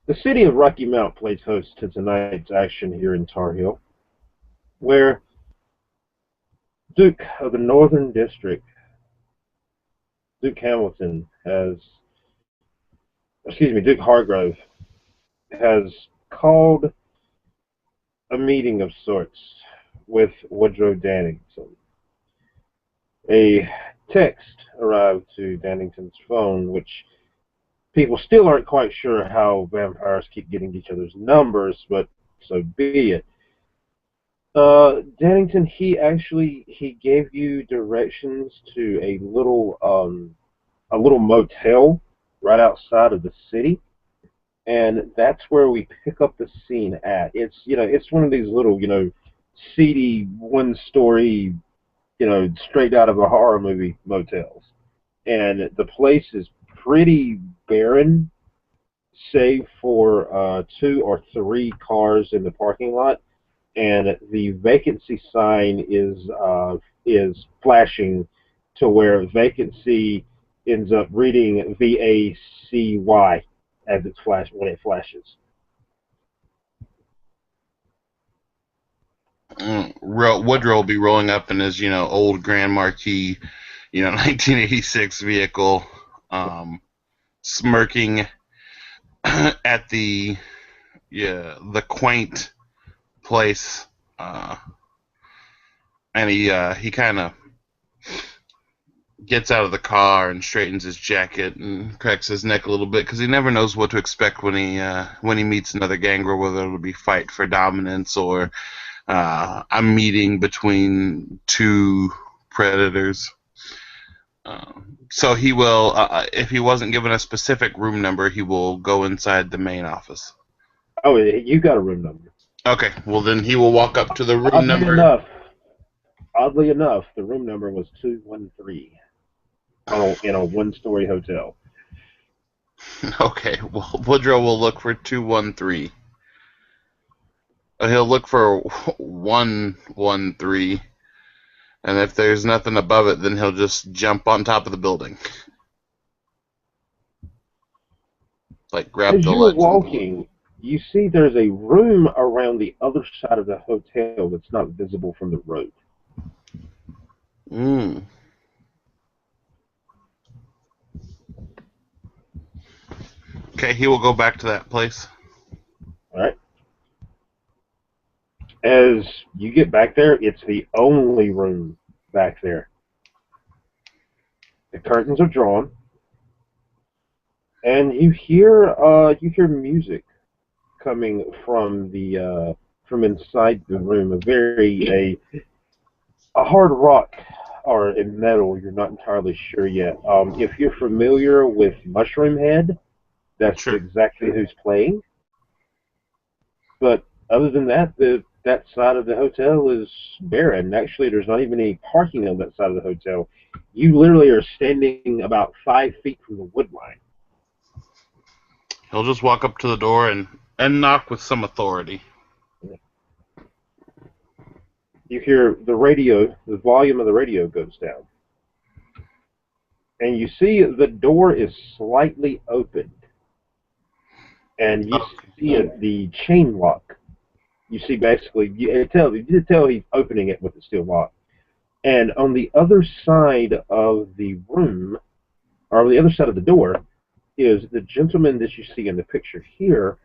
The city of Rocky Mount plays host to tonight's action here in Tarheel, where Duke of the Northern District, Duke Hamilton, Duke Hargrove, has called a meeting of sorts with Woodrow Dannington. A text arrived to Dannington's phone, which people still aren't quite sure how vampires keep getting each other's numbers, but so be it. Dannington, he gave you directions to a little motel right outside of the city, and that's where we pick up the scene at. It's one of these little seedy one story straight out of a horror movie motels, and the place is pretty barren, save for two or three cars in the parking lot, and the vacancy sign is flashing to where vacancy ends up reading VACY as it's flash when it flashes. Woodrow will be rolling up in his, old Grand Marquis, 1986 vehicle, smirking at the quaint place, and he kind of gets out of the car and straightens his jacket and cracks his neck a little bit because he never knows what to expect when he meets another gangster, whether it'll be fight for dominance or a meeting between two predators. So he will, if he wasn't given a specific room number, he will go inside the main office. Oh, you got a room number. Okay, well then he will walk up to the room Oddly number. Oddly enough, the room number was 213 in a one-story hotel. Okay, well Woodrow will look for 213. He'll look for 113, and if there's nothing above it, then he'll just jump on top of the building. Like grab As the you're ledge. walking, you see there's a room around the other side of the hotel that's not visible from the road. Okay, he will go back to that place. All right. As you get back there, it's the only room back there. The curtains are drawn, and you hear music coming from inside the room. A hard rock or in metal. You're not entirely sure yet. If you're familiar with Mushroom Head, that's Sure. exactly who's playing. But other than that, that side of the hotel is barren. Actually, there's not even any parking on that side of the hotel. You literally are standing about 5 feet from the wood line. He'll just walk up to the door and knock with some authority. You hear the volume of the radio goes down. And you see the door is slightly opened. And you see the chain lock. You see basically, you tell he's opening it with the steel lock. And on the other side of the room, or on the other side of the door, is the gentleman that you see in the picture here,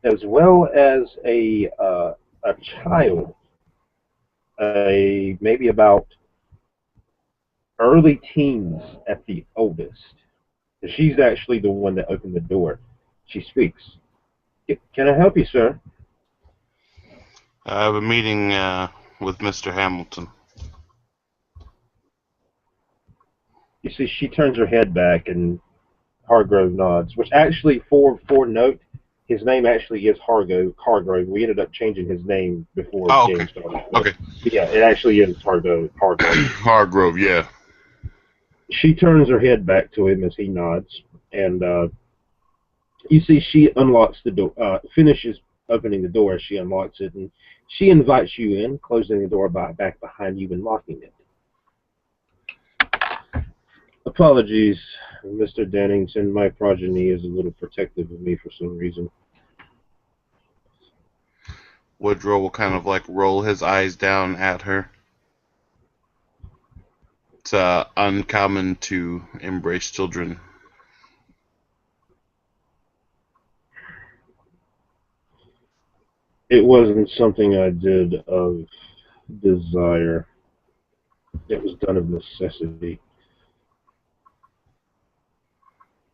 as well as a child, maybe about early teens at the oldest. She's actually the one that opened the door. She speaks. Can I help you, sir? I have a meeting with Mr. Hamilton. You see, she turns her head back and Hargrove nods, which actually, for note, his name actually is Hargrove. We ended up changing his name before the game started. Okay. Yeah, it actually is Hargrove. Hargrove, yeah. She turns her head back to him as he nods, and you see she unlocks the door, finishes opening the door as she unlocks it, and she invites you in, closing the door back behind you and locking it. Apologies, Mr. Dannington. My progeny is a little protective of me for some reason. Woodrow will kind of like roll his eyes down at her. It's uncommon to embrace children. It wasn't something I did of desire. It was done of necessity.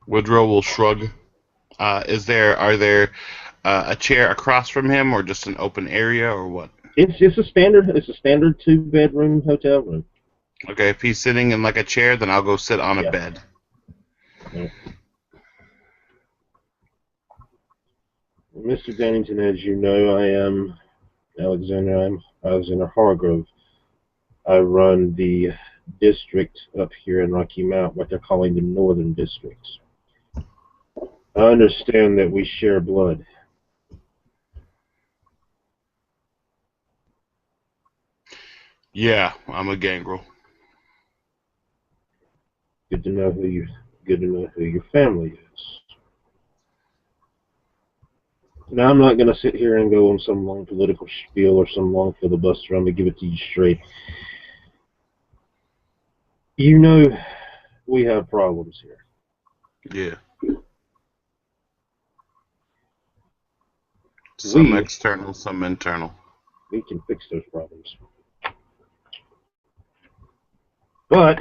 Woodrow will shrug. Are there a chair across from him, or just an open area, or what? It's a standard 2 bedroom hotel room. Okay, if he's sitting in like a chair, then I'll go sit on a Yeah. bed. Yeah. Mr. Dannington, as you know, I am Alexander. I'm Alexander Hargrove. I run the district up here in Rocky Mount, what they're calling the Northern District. I understand that we share blood. Yeah, I'm a gangrel. Good to know who you. Good to know who your family is. Now, I'm not going to sit here and go on some long political spiel or some long filibuster. I'm going to give it to you straight. You know, we have problems here. Yeah, some We external, some internal. we can fix those problems. But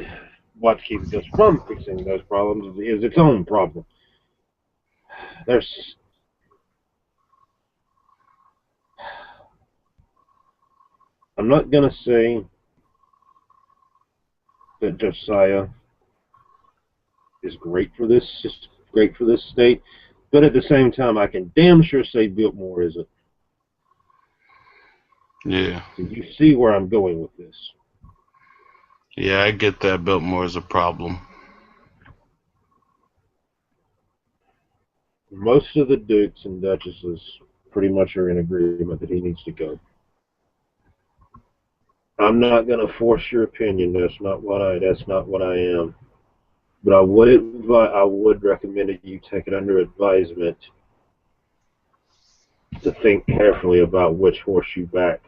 what keeps us from fixing those problems is its own problem. There's I'm not going to say that Josiah is great for this state, but at the same time, I can damn sure say Biltmore isn't. Yeah, So you see where I'm going with this. yeah, I get that Biltmore is a problem. Most of the dukes and duchesses pretty much are in agreement that he needs to go. I'm not going to force your opinion. That's not what I am. But I would recommend that you take it under advisement to think carefully about which horse you back.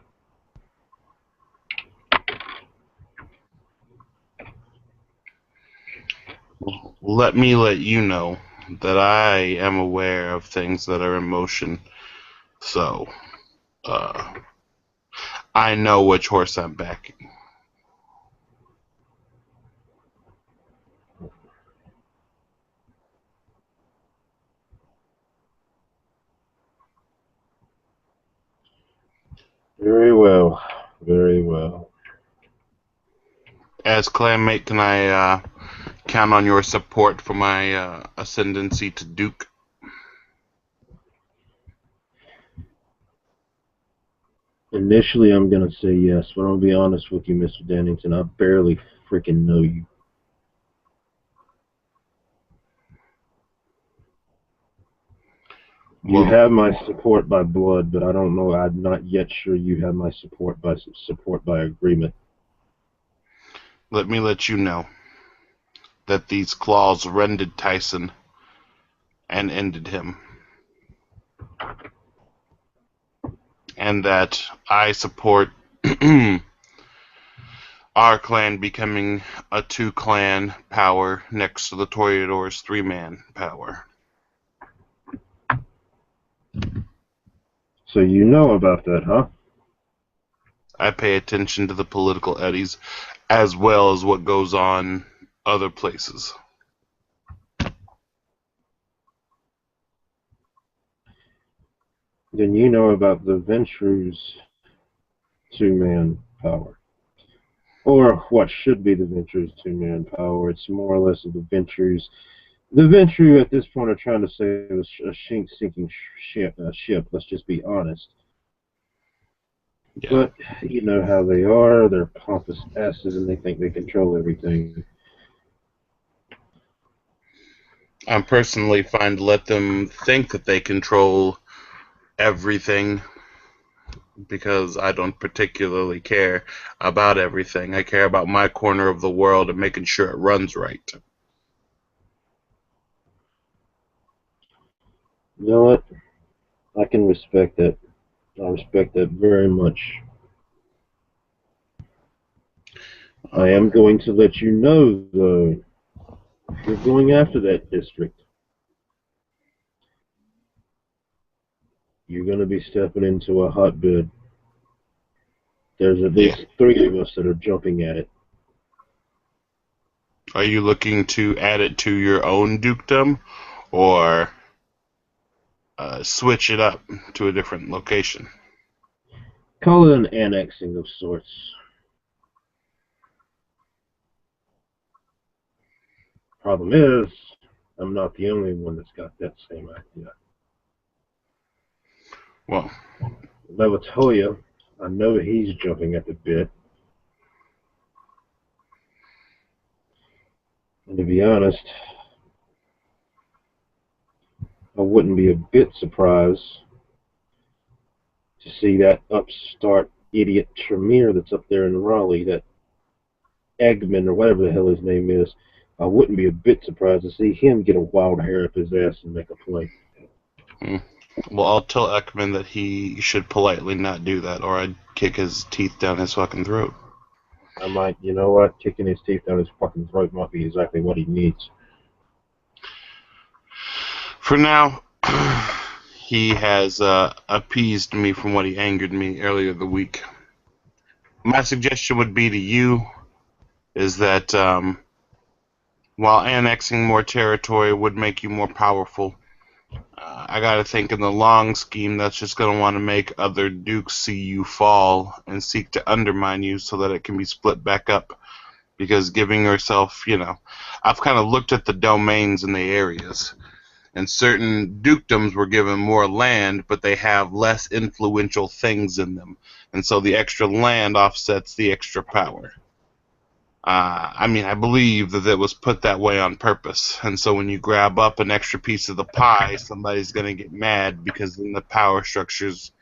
Let me let you know that I am aware of things that are in motion. So, uh, I know which horse I'm backing. Very well. Very well. As clanmate, can I count on your support for my ascendancy to Duke? Initially, I'm going to say yes, but I'll be honest with you, Mr. Dannington. I barely freaking know you. You Well, have my support by blood, but I don't know. I'm not yet sure you have my support by agreement. let me let you know that these claws rended Tyson and ended him, and that I support our clan becoming a 2-clan power next to the Toreador's 3-man power. So you know about that, huh? I pay attention to the political eddies as well as what goes on other places. Then you know about the Ventrue's 2-man power. Or what should be the Ventrue's 2-man power. It's more or less of the Ventrue's. The Ventrue at this point are trying to save a sinking ship. Let's just be honest. Yeah. But you know how they are. They're pompous asses and they think they control everything. I'm personally fine to let them think that they control everything because I don't particularly care about everything. I care about my corner of the world and making sure it runs right. You know what? I can respect that. I respect that very much. I Uh, am going to let you know, though, if you're going after that district, you're going to be stepping into a hotbed. There's at yeah. least three of us that are jumping at it. Are you looking to add it to your own dukedom, or switch it up to a different location? Call it an annexing of sorts. Problem is, I'm not the only one that's got that same idea. Well, Levatoya, I know he's jumping at the bit. And to be honest, I wouldn't be a bit surprised to see that upstart idiot Tremere that's up there in Raleigh, that Eggman or whatever the hell his name is. I wouldn't be a bit surprised to see him get a wild hair up his ass and make a play. hmm. Well, I'll tell Ekman that he should politely not do that, or I'd kick his teeth down his fucking throat. I might, you know what, kicking his teeth down his fucking throat might be exactly what he needs. For now, he has appeased me from what he angered me earlier the week. My suggestion would be to you is that while annexing more territory would make you more powerful, I gotta think in the long scheme that's just gonna want to make other dukes see you fall and seek to undermine you so that it can be split back up. Because giving yourself, I've kind of looked at the domains in the areas, and certain dukedoms were given more land, but they have less influential things in them, and so the extra land offsets the extra power. I mean, I believe that it was put that way on purpose. And so when you grab up an extra piece of the pie, somebody's going to get mad because then the power structure's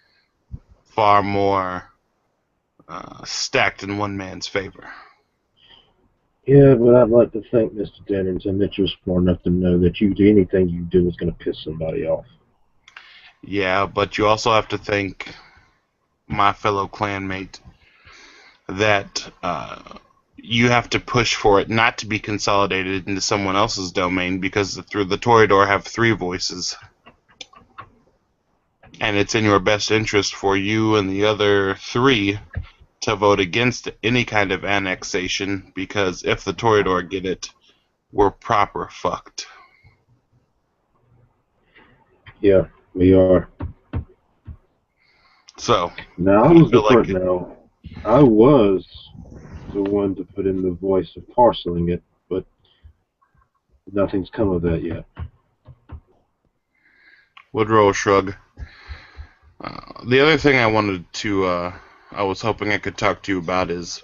far more stacked in one man's favor. Yeah, but I'd like to think, Mr. Dennington, that you're smart enough to know that anything you do is going to piss somebody off. Yeah, but you also have to think, my fellow clanmate, that you have to push for it not to be consolidated into someone else's domain because through the Toreador have three voices. And it's in your best interest for you and the other three to vote against any kind of annexation because if the Toreador get it, we're proper fucked. Yeah, we are. So, Now, I feel like it, I was the one to put in the voice of parceling it, but nothing's come of that yet. Woodrow shrug. The other thing I was hoping I could talk to you about is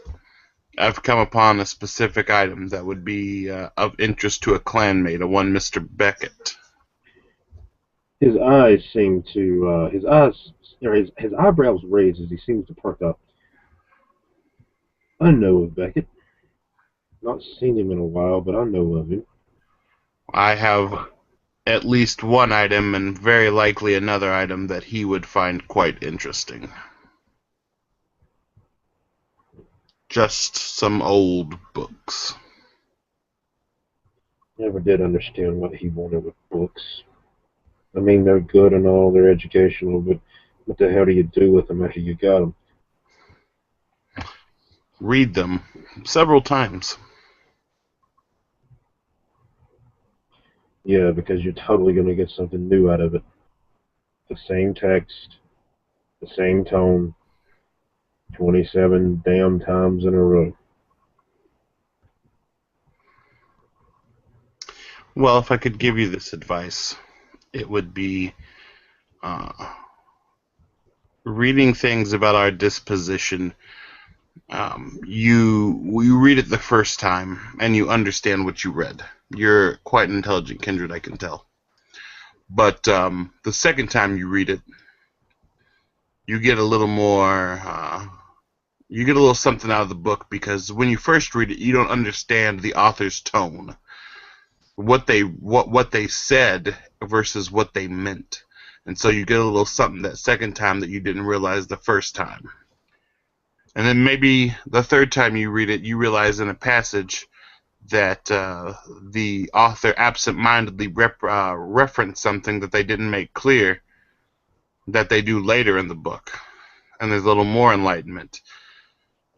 I've come upon a specific item that would be of interest to a clanmate, a one Mr. Beckett. His eyes seem to, his eyebrows raise as he seems to perk up. I know of Beckett. Not seen him in a while, but I know of him. I have at least one item and very likely another item that he would find quite interesting. Just some old books. Never did understand what he wanted with books. I mean, they're good and all, they're educational, but what the hell do you do with them after you got them? Read them several times. Yeah, because you're totally going to get something new out of it. The same text, the same tone, 27 damn times in a row. Well, if I could give you this advice, it would be uh, reading things about our disposition. You read it the first time and you understand what you read. You're quite an intelligent kindred, I can tell. But the second time you read it, you get a little more. You get a little something out of the book because when you first read it, you don't understand the author's tone, what they said versus what they meant. And so you get a little something that second time that you didn't realize the first time. And then maybe the third time you read it, you realize in a passage that the author absentmindedly referenced something that they didn't make clear that they do later in the book. And there's a little more enlightenment.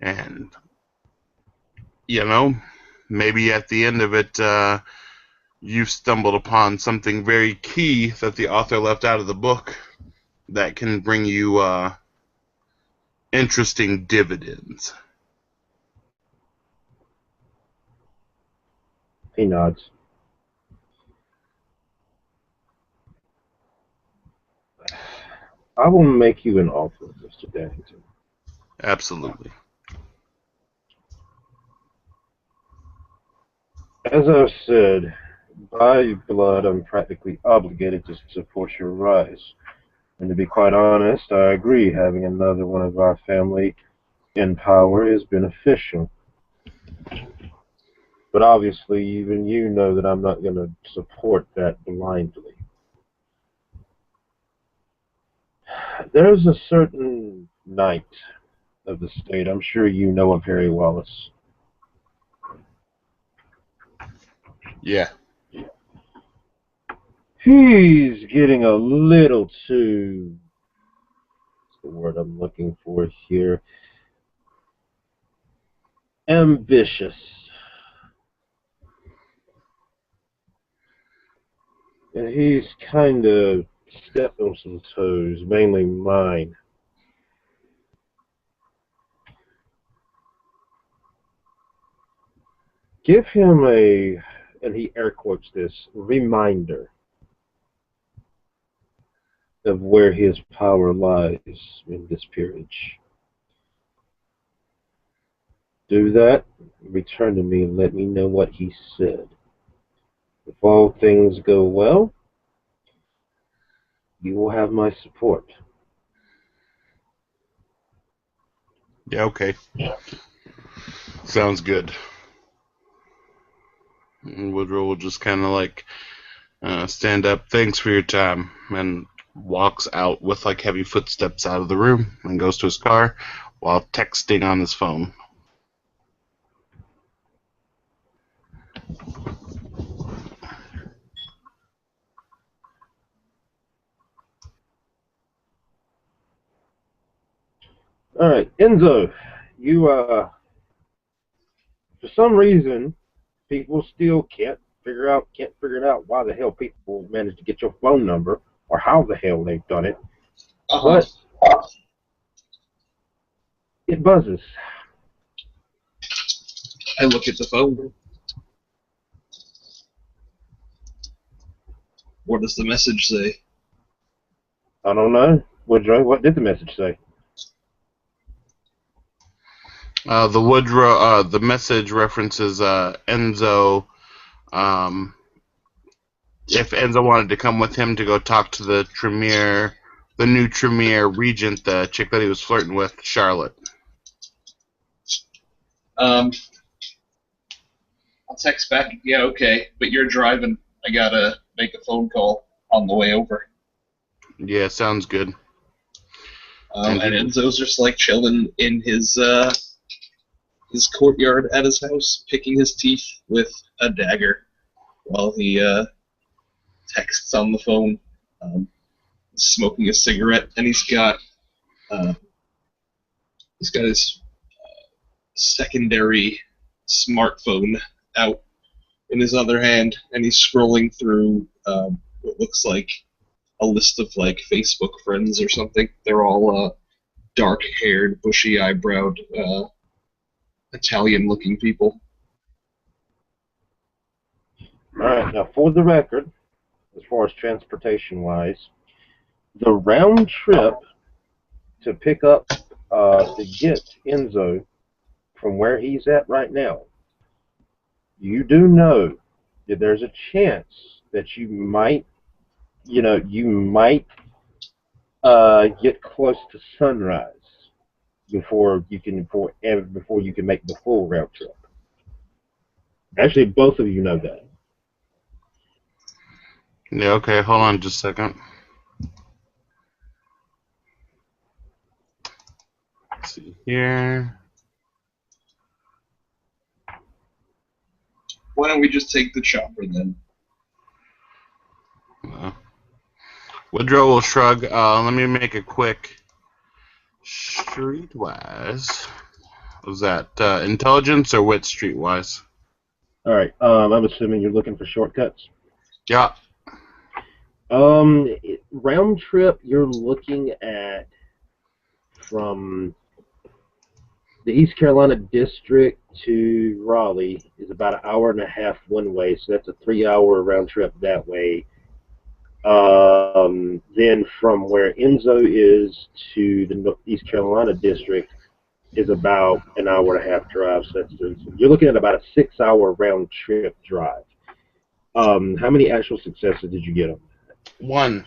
And, maybe at the end of it, you've stumbled upon something very key that the author left out of the book that can bring you interesting dividends. He nods. I will make you an offer, Mr. Dannington. Absolutely. As I've said, by blood, I'm practically obligated to support your rise. And to be quite honest, I agree having another one of our family in power is beneficial. But obviously, even you know that I'm not going to support that blindly. There's a certain knight of the state, I'm sure you know of Harry Wallace. Yeah. He's getting a little too, what's the word I'm looking for here, ambitious. And he's kind of stepped on some toes, mainly mine. Give him a, and he air quotes this, reminder of where his power lies in this peerage. Do that, return to me and let me know what he said. If all things go well, you will have my support. Yeah, okay. Sounds good. And Woodrow will just kind of like stand up, thanks for your time, and walks out with like heavy footsteps out of the room and goes to his car while texting on his phone. All right, Enzo, you for some reason people still can't figure it out why the hell people managed to get your phone number or how the hell they've done it. Uh-huh. But it buzzes. I look at the phone. What does the message say? I don't know. Woodrow, what did the message say? The message references Enzo. If Enzo wanted to come with him to go talk to the new Tremere regent, the chick that he was flirting with, Charlotte. I'll text back, yeah, okay, but you're driving. I gotta make a phone call on the way over. Yeah, sounds good. And Enzo's just like chilling in his courtyard at his house, picking his teeth with a dagger while he texts on the phone, smoking a cigarette, and he's got his secondary smartphone out in his other hand, and he's scrolling through what looks like a list of like Facebook friends or something. They're all dark-haired, bushy-eyebrowed, Italian-looking people. All right, now for the record, as far as transportation-wise, the round trip to pick up, to get Enzo from where he's at right now, you do know that there's a chance that you might get close to sunrise before you can make the full round trip. Actually, both of you know that. Yeah, okay, hold on just a second. Let's see here. Why don't we just take the chopper then? Woodrow will shrug. Let me make a quick streetwise. Was that intelligence or wit streetwise? All right. I'm assuming you're looking for shortcuts. Yeah. Round trip, you're looking at from the East Carolina district to Raleigh is about an hour and a half one way, so that's a 3-hour round trip that way. Then from where Enzo is to the East Carolina district is about an hour and a half drive. So you're looking at about a 6-hour round trip drive. How many actual successes did you get on? 1.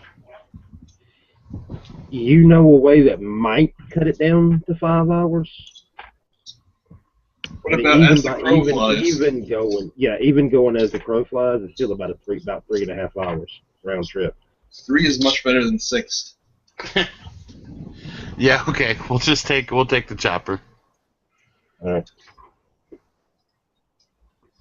You know a way that might cut it down to 5 hours? What about as the crow even, flies? even going as the crow flies, it's still about 3.5 hours round trip. 3 is much better than 6. Yeah. Okay. We'll take the chopper. All right.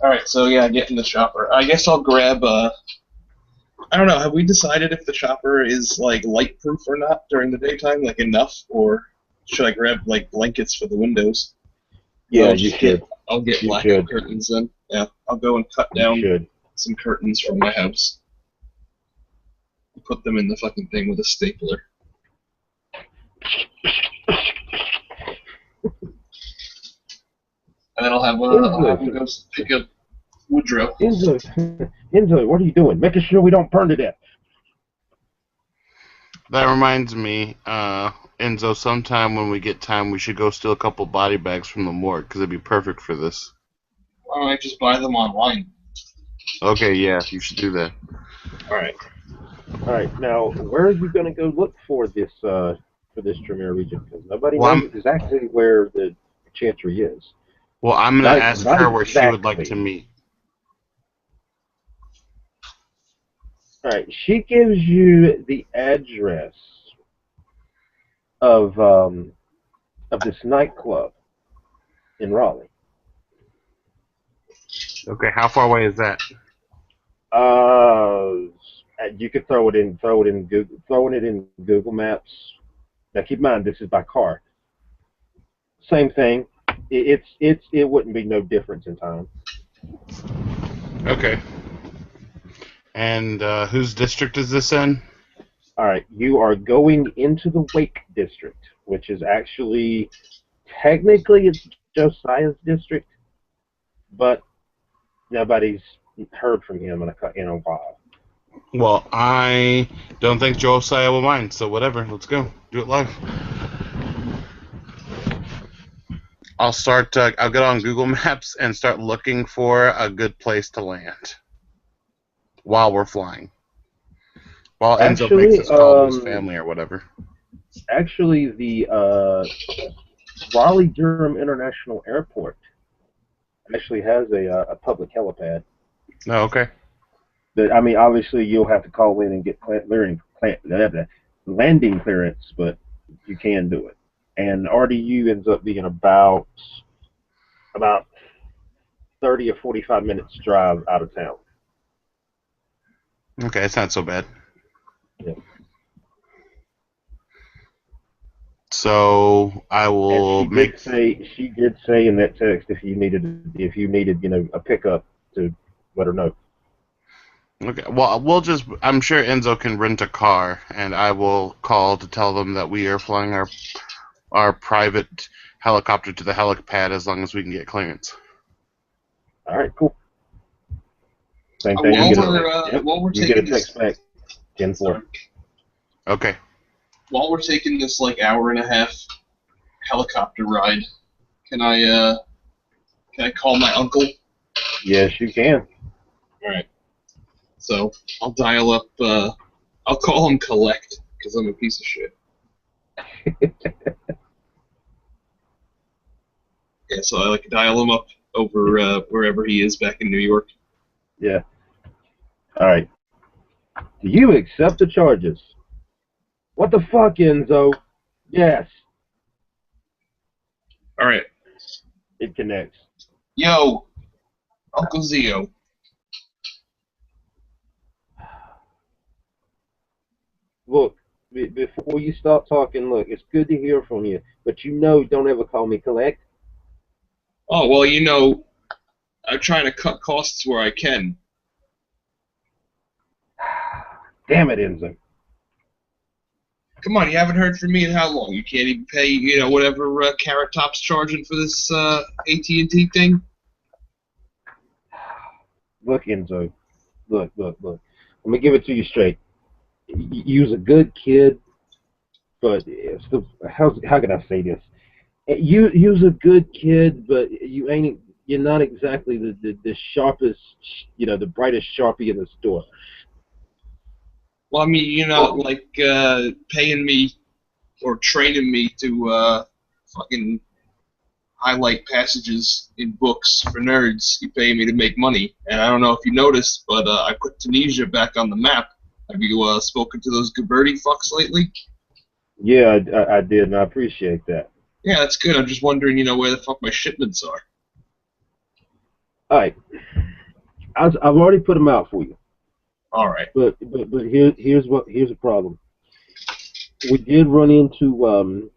Alright, so yeah, get in the chopper. I guess I'll grab I don't know, have we decided if the chopper is like light proof or not during the daytime, like enough, or should I grab like blankets for the windows? Yeah, you should. I'll get You blackout should. curtains then. Yeah, I'll go and cut You down should. some curtains from my house. Put them in the fucking thing with a stapler. And then I'll have him go pick up Woodrow. Enzo, what are you doing? Making sure we don't burn to death. That reminds me, Enzo, sometime when we get time, we should go steal a couple body bags from the morgue, because it'd be perfect for this. Why don't I just buy them online? Okay, yeah, you should do that. Alright. All right, now where are you going to go look for this Tremere region? Because nobody knows exactly where the Chantry is. Well, I'm going to ask her where she would like to meet. All right, she gives you the address of this nightclub in Raleigh. Okay, how far away is that? You could throw it in Google Maps. Now keep in mind this is by car. Same thing. It wouldn't be no difference in time. Okay. And whose district is this in? All right, you are going into the Wake district, which is actually technically it's Josiah's district, but nobody's heard from him in a while. Well, I don't think Josiah will mind, so whatever. Let's go. Do it live. I'll get on Google Maps and start looking for a good place to land while we're flying. While Enzo makes his call to his family or whatever. Actually, the Raleigh-Durham International Airport actually has a public helipad. Oh, okay. I mean, obviously, you'll have to call in and get landing clearance, but you can do it. And RDU ends up being about 30 or 45 minutes drive out of town. Okay, it's not so bad. Yeah. So I will She did say in that text if you needed a pickup to let her know. Okay. Well, I'm sure Enzo can rent a car, and I will call to tell them that we are flying our private helicopter to the helipad as long as we can get clearance. All right, cool. Same thing. While we're you taking get a text back. 10-4. Okay. While we're taking this like hour and a half helicopter ride, can I call my uncle? Yes, you can. All right. So I'll dial up. I'll call him Collect because I'm a piece of shit. Yeah, so I dial him up over wherever he is back in New York. Yeah. All right. Do you accept the charges? What the fuck, Enzo? Yes. All right. It connects. Yo, Uncle Zio. Look, before you start talking, look, it's good to hear from you, but don't ever call me collect. Oh, well, I'm trying to cut costs where I can. Damn it, Enzo. Come on, you haven't heard from me in how long? You can't even pay, whatever Carrot Top's charging for this AT&T thing? Look, Enzo. Look. Let me give it to you straight. You's a good kid, but how can I say this? You's a good kid, but you're not exactly the sharpest, the brightest sharpie in the store. Well, I mean, you're not, like, paying me or training me to fucking highlight passages in books for nerds. You pay me to make money. And I don't know if you noticed, but I put Tunisia back on the map. Have you spoken to those Gabirdi fucks lately? Yeah, I did, and I appreciate that. Yeah, that's good. I'm just wondering, where the fuck my shipments are. All right, I've already put them out for you. All right. But here's the problem. We did run into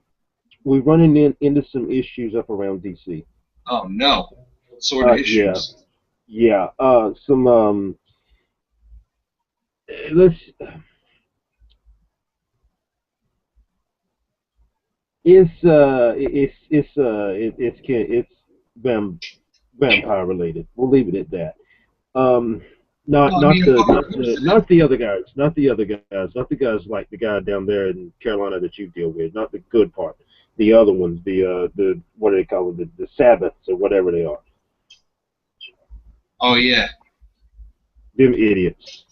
we're running into some issues up around DC. Oh no. What sort of issues? Yeah. Some let's it's vampire related. We'll leave it at that. Um, not Well, I not mean, if the I'm not the interested in, not the other guys, not the guys like the guy down there in Carolina that you deal with, not the good part. The other ones, the what do they call them, the Sabbaths or whatever they are. oh yeah, Them idiots.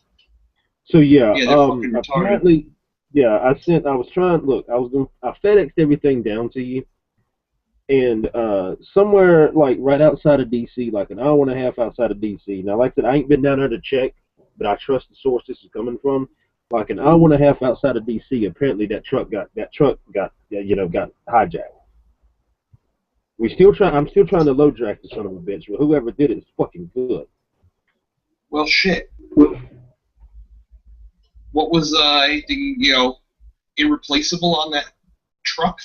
So yeah, yeah, they're fucking retarded. apparently, yeah, I was trying. Look, I FedExed everything down to you, and somewhere like right outside of DC, like an hour and a half outside of DC. Now, like I said, I ain't been down there to check, but I trust the source this is coming from. Like an hour and a half outside of DC, apparently that truck got got hijacked. I'm still trying to load track the son of a bitch, but whoever did it is fucking good. Well, shit. What was anything irreplaceable on that truck?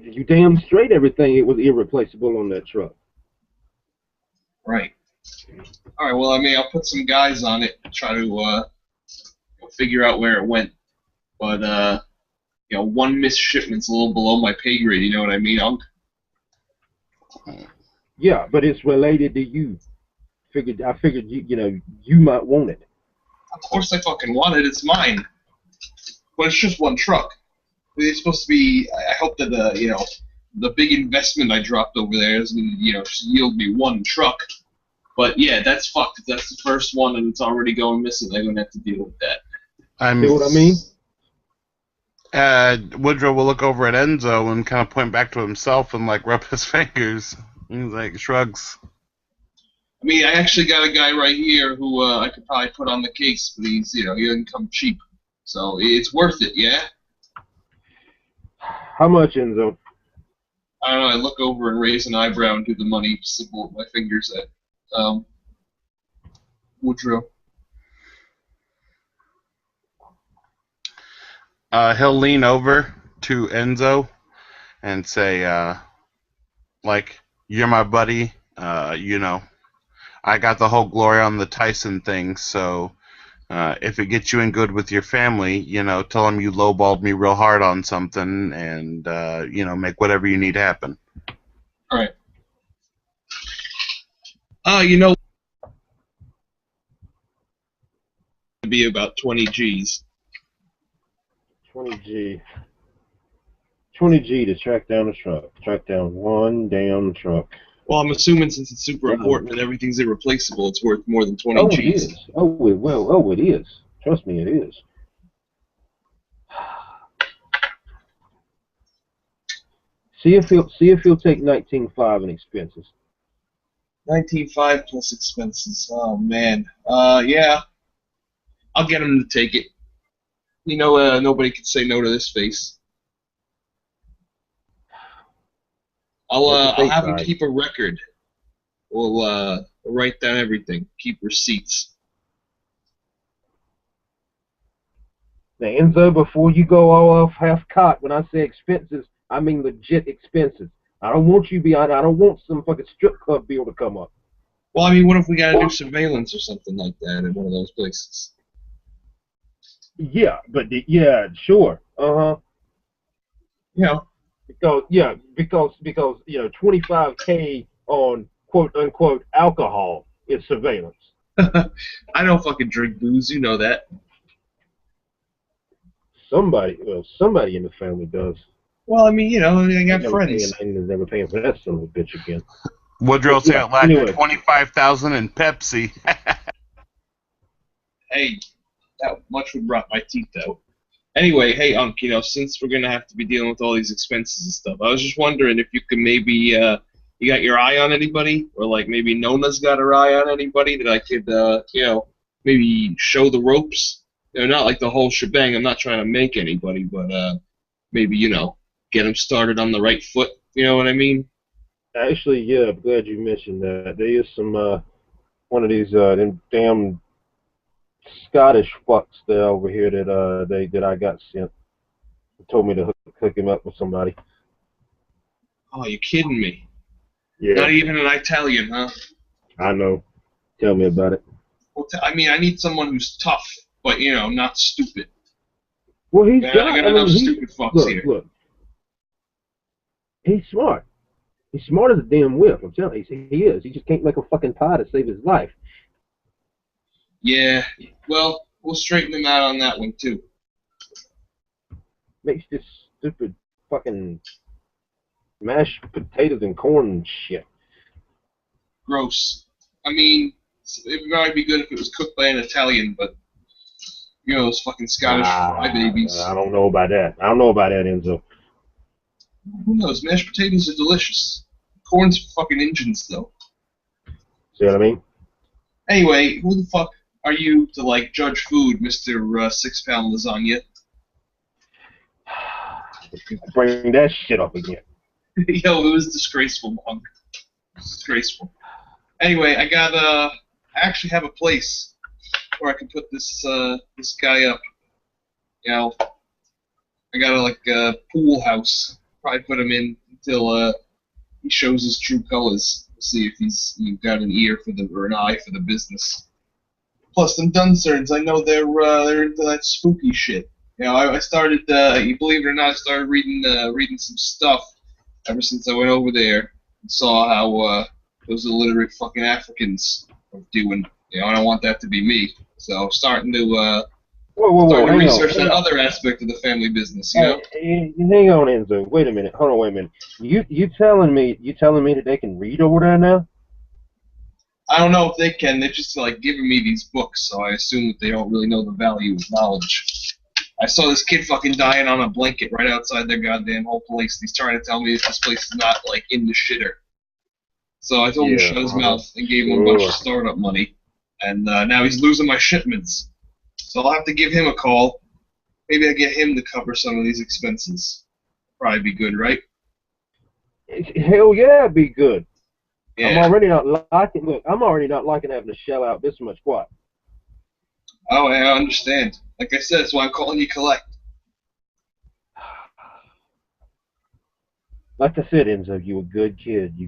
You damn straight everything it was irreplaceable on that truck. Right. All right. Well, I mean, I'll put some guys on it, try to figure out where it went. But one missed shipment's a little below my pay grade. You know what I mean, Unc? Yeah, but it's related to you. I figured you might want it. Of course, I fucking want it. It's mine. But it's just one truck. It's supposed to be. I hope that the big investment I dropped over there is going to yield me one truck. But yeah, that's fucked. If that's the first one and it's already going missing, I'm going to have to deal with that. See what I mean? Woodrow will look over at Enzo and kind of point back to himself and like rub his fingers. He's like shrugs. I mean, I actually got a guy right here who I could probably put on the case, but he doesn't come cheap, so it's worth it, yeah. How much, Enzo? I don't know. I look over and raise an eyebrow and do the money symbol with my fingers at Woodrow. He'll lean over to Enzo and say, like, you're my buddy. I got the whole glory on the Tyson thing, so if it gets you in good with your family, tell them you lowballed me real hard on something and, make whatever you need happen. All right. You know, it'd be about 20 G's. 20G. 20G to track down a truck. Track down one damn truck. Well, I'm assuming since it's super important and everything's irreplaceable, it's worth more than 20 G's. It is. It is. Trust me, it is. See if he'll take 19.5 in expenses. 19.5 plus expenses. Oh man. Yeah. I'll get him to take it. Nobody can say no to this face. What's the I'll safe have him side? keep a record. We'll write down everything. Keep receipts. Now, Enzo, before you go all off half-cocked, when I say expenses, I mean legit expenses. I don't want you beyond. I don't want some fucking strip club bill to come up. Well, I mean, what if we gotta do surveillance or something like that in one of those places? Yeah, but yeah, sure. Uh-huh. You know, Because 25K on quote unquote alcohol is surveillance. I don't fucking drink booze. You know that. Somebody in the family does. Well, I mean, I Ain't got never paying. friends. Ain't never paying for that son of a bitch again. Woodrow, But say yeah. it loud. Anyway, 25,000 in Pepsi. Hey, that much would rot my teeth out. Anyway, hey, Unc, since we're gonna have to be dealing with all these expenses and stuff, I was just wondering if you could maybe, you got your eye on anybody, or like maybe Nona's got her eye on anybody that I could, maybe show the ropes. Not like the whole shebang. I'm not trying to make anybody, but maybe get them started on the right foot. You know what I mean? actually, yeah, I'm glad you mentioned that. There is some one of these them damn Scottish fucks there over here that I got sent. They told me to hook him up with somebody. Oh, you kidding me? Not Yeah, even an Italian, huh? I know. Tell me about it. Well, I mean, I need someone who's tough, but not stupid. Well, he's I got. got I enough mean, stupid fucks here. look. He's smart. He's smart as a damn whip. I'm telling you, he is. He just can't make a fucking pie to save his life. Yeah, well, we'll straighten him out on that one too. Makes this stupid fucking mashed potatoes and corn and shit. Gross. I mean, it might be good if it was cooked by an Italian, but those fucking Scottish fry I babies. don't know about that. I don't know about that, Enzo. Who knows? Mashed potatoes are delicious. Corn's for fucking Injuns, though. See what I mean? Anyway, who the fuck are you to like judge food, Mister 6-pound lasagna? Bring that shit up again. Yo, it was disgraceful, Monk. Disgraceful. Anyway, I actually have a place where I can put this guy up. I got a pool house. Probably put him in until he shows his true colors. We'll see if he's got an ear or an eye for the business. Plus, them Duncerns, I know they're into that spooky shit. I started. You believe it or not, I started reading some stuff ever since I went over there and saw how those illiterate fucking Africans are doing. I don't want that to be me. So Whoa, starting to hang on, research hang that on. other aspect of the family business. Hang on, Enzo. Wait a minute. Hold on, wait a minute. You telling me that they can read over there now? I don't know if they can. They're just like giving me these books, so I assume that they don't really know the value of knowledge. I saw this kid fucking dying on a blanket right outside their goddamn whole place. He's trying to tell me that this place is not like in the shitter. So I told him to Yeah, shut his mouth and gave him a bunch sure. of startup money. And now he's losing my shipments. So I'll have to give him a call. Maybe I get him to cover some of these expenses. Probably be good, right? Hell yeah, it'd be good. I'm Yeah. already not liking. Look, I'm already not liking having to shell out this much. What? Oh, I understand. Like I said, that's why I'm calling you collect. Like I said, Enzo, you a good kid. You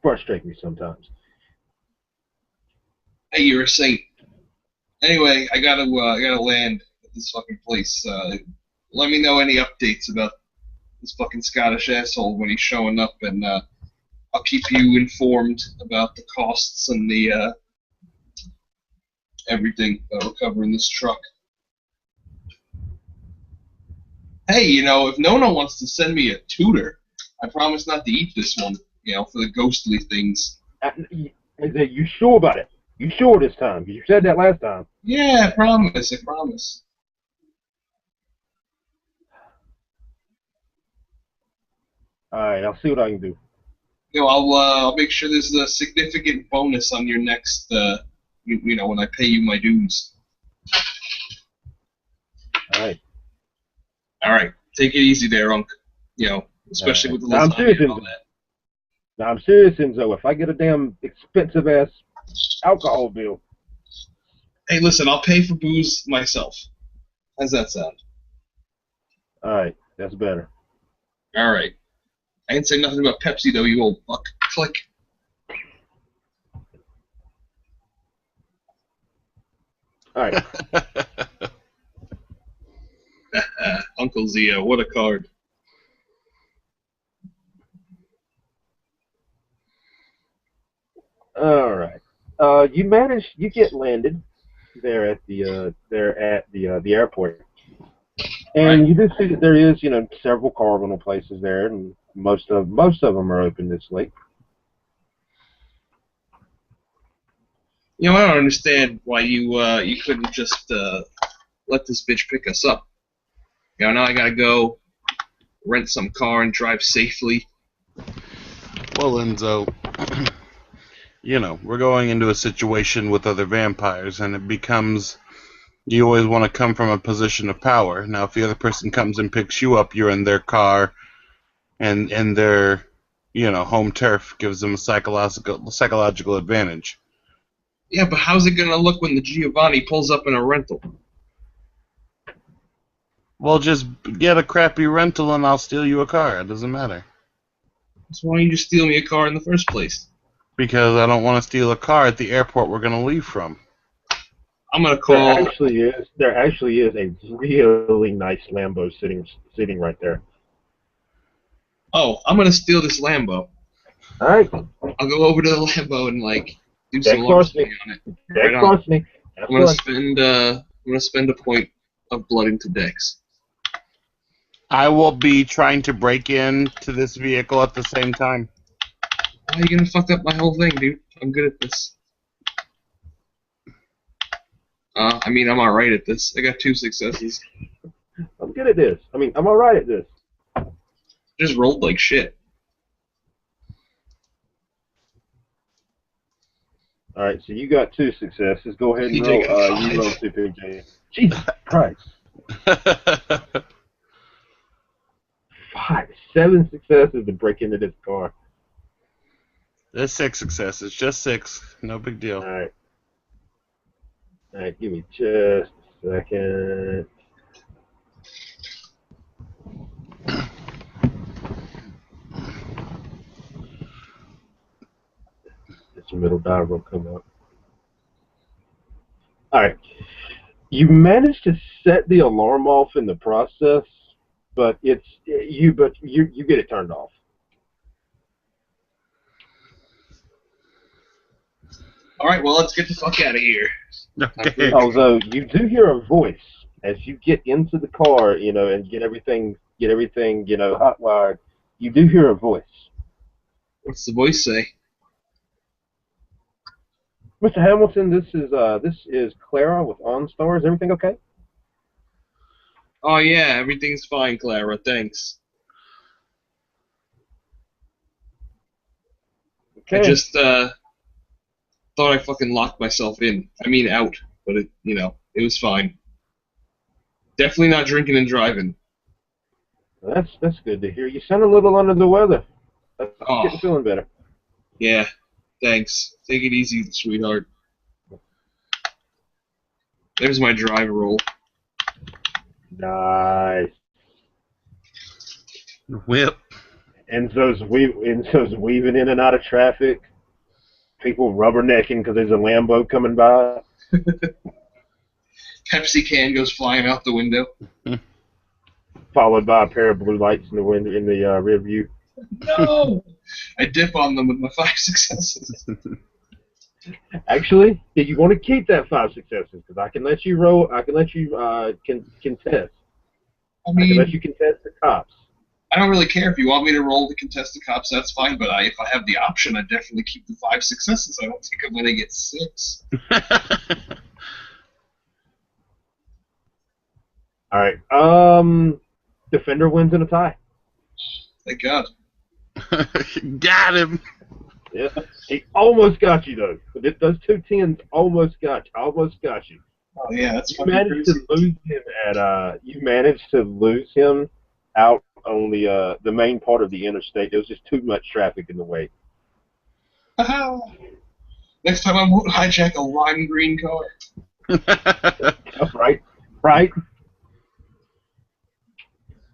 frustrate me sometimes. Hey, you're a saint. Anyway, I gotta land at this fucking place. Let me know any updates about this fucking Scottish asshole when he's showing up, and I'll keep you informed about the costs and the everything that we're covering this truck. Hey, if Nona wants to send me a tutor, I promise not to eat this one. For the ghostly things. Enzo, you sure about it? You sure this time? You said that last time. Yeah, I promise. I promise. All right, I'll see what I can do. I'll make sure there's a significant bonus on your next. When I pay you my dues. All right. All right, take it easy there, Unc. especially with the Now I'm serious, lasagna and all Enzo. that. Now I'm serious, Enzo. If I get a damn expensive ass alcohol bill, Hey, listen, I'll pay for booze myself. How's that sound? all right, that's better. All right. I didn't say nothing about Pepsi, though, you old fuck. Click. All right. Uncle Zio, what a card. All right. You get landed there at the airport, and Right. you do see that there is, several car rental places there, and most of them are open this late. You know, I don't understand why you couldn't just let this bitch pick us up. You know, now I gotta go rent some car and drive safely. Well, Enzo, we're going into a situation with other vampires, and it becomes you always want to come from a position of power. Now, if the other person comes and picks you up, you're in their car, and their home turf gives them a psychological advantage. Yeah, but how's it gonna look when the Giovanni pulls up in a rental? Well, just get a crappy rental, and I'll steal you a car. It doesn't matter. So why don't you just steal me a car in the first place? Because I don't want to steal a car at the airport we're going to leave from. I'm gonna There call. actually is a really nice Lambo sitting right there. Oh, I'm gonna steal this Lambo. All right. I'll go over to the Lambo and do some Dex larceny larceny. on it. Dex Right on. larceny. That's I'm gonna spend a point of blood into Dex. I will be trying to break into this vehicle at the same time. Why are you gonna fuck up my whole thing, dude? I'm good at this. I'm alright at this. I got 2 successes. I'm good at this. I'm all right at this. Just rolled like shit. All right, so you got 2 successes. Go ahead and PJ roll. got 5. You roll 2, PJ. Jesus Christ. 7 successes to break into this car. There's 6 successes. Just 6. No big deal. All right. All right, give me just a second. This middle die will come up. All right. You managed to set the alarm off in the process, but you get it turned off. Alright, well, let's get the fuck out of here. Okay. Although you do hear a voice as you get into the car, and get everything, hot wired. You do hear a voice. What's the voice say? Mr. Hamilton, this is Clara with OnStar. Is everything okay? Oh, yeah, everything's fine, Clara. Thanks. Okay. I just, thought I fucking locked myself in. Out. But it was fine. Definitely not drinking and driving. That's good to hear. You sound a little under the weather. Oh, Getting feeling better. yeah. Thanks. Take it easy, sweetheart. There's my drive roll. Nice. Whip. Enzo's weaving in and out of traffic. People rubbernecking because there's a Lambo coming by. Pepsi can goes flying out the window. Followed by a pair of blue lights in the window in the rear view. No! I dip on them with my 5 successes. Actually, if you want to keep that 5 successes, because I can let you roll. I can let you contest. I can let you contest the cops. I don't really care if you want me to roll to contest the cops. That's fine. But if I have the option, I definitely keep the 5 successes. I don't think I'm gonna get 6. All right. Defender wins in a tie. Thank God. Got him. Yeah, he almost got you though. Those 2 10s almost got you. Oh yeah, that's You fucking managed crazy. to lose him You managed to lose him out on the main part of the interstate. There was just too much traffic in the way. Next time I won't hijack a lime green car. Right, right.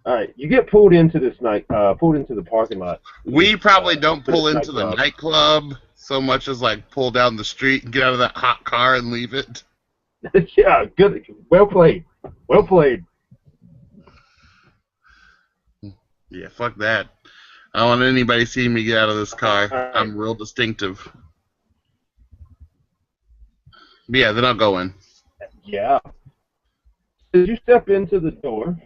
All right, you get pulled into the parking lot. We probably don't For this pull into the nightclub. nightclub so much as like pull down the street and get out of that hot car and leave it. Yeah, good. Well played. Well played. Yeah, fuck that. I don't want anybody seeing me get out of this car. All right. I'm real distinctive. But yeah, then I'll go in. Yeah. As you step into the door,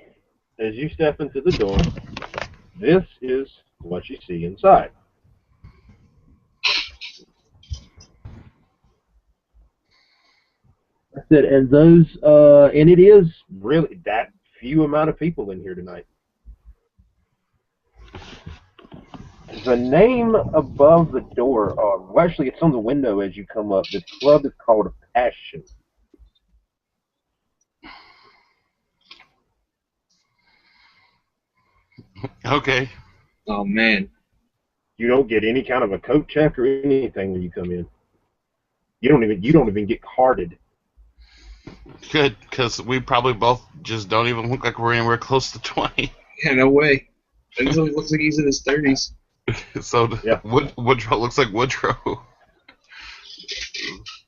this is what you see inside. I said, and it is really that few amount of people in here tonight. The name above the door, well, actually, it's on the window as you come up. The club is called Passion. Okay. Oh man. You don't get any kind of a coat check or anything when you come in. You don't even get carded. Good, because we probably both just don't even look like we're anywhere close to 20. Yeah, no way. Enzo looks like he's in his 30s. So Yeah. Woodrow looks like Woodrow.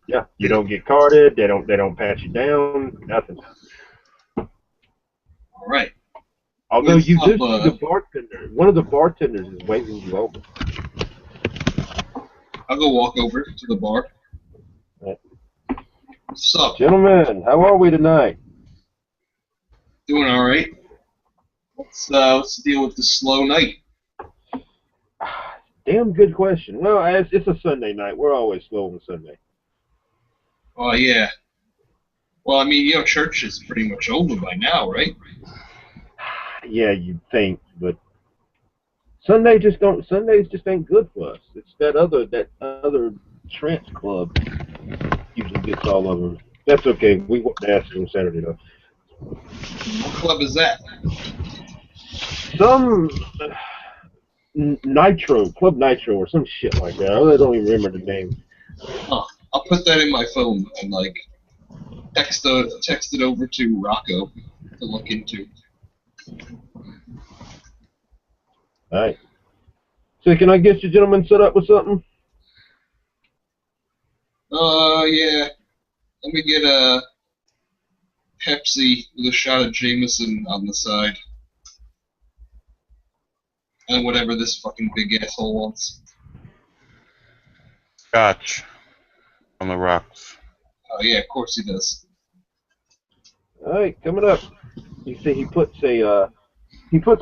Yeah, you don't get carded. They don't pat you down. Nothing. All right. Although you do Up, see the bartender. One of the bartenders is waving you over. I'll go walk over to the bar. Right. What's up? Gentlemen, how are we tonight? Doing all right. What's the deal with the slow night? Damn good question. Well, it's a Sunday night. We're always slow on Sunday. Oh yeah. Well, I mean, church is pretty much over by now, right? Yeah, you'd think, but Sundays just ain't good for us. It's that other trance club usually gets all of them. That's okay. We won't ask on Saturday though. What club is that? Some Club Nitro, or some shit like that. I don't even remember the name. Huh. I'll put that in my phone and text it over to Rocco to look into. All right. So can I get you gentlemen set up with something? Yeah. Let me get a Pepsi with a shot of Jameson on the side. And whatever this fucking big asshole wants. Scotch on the rocks. Oh yeah, of course he does. All right, coming up. You see, he puts a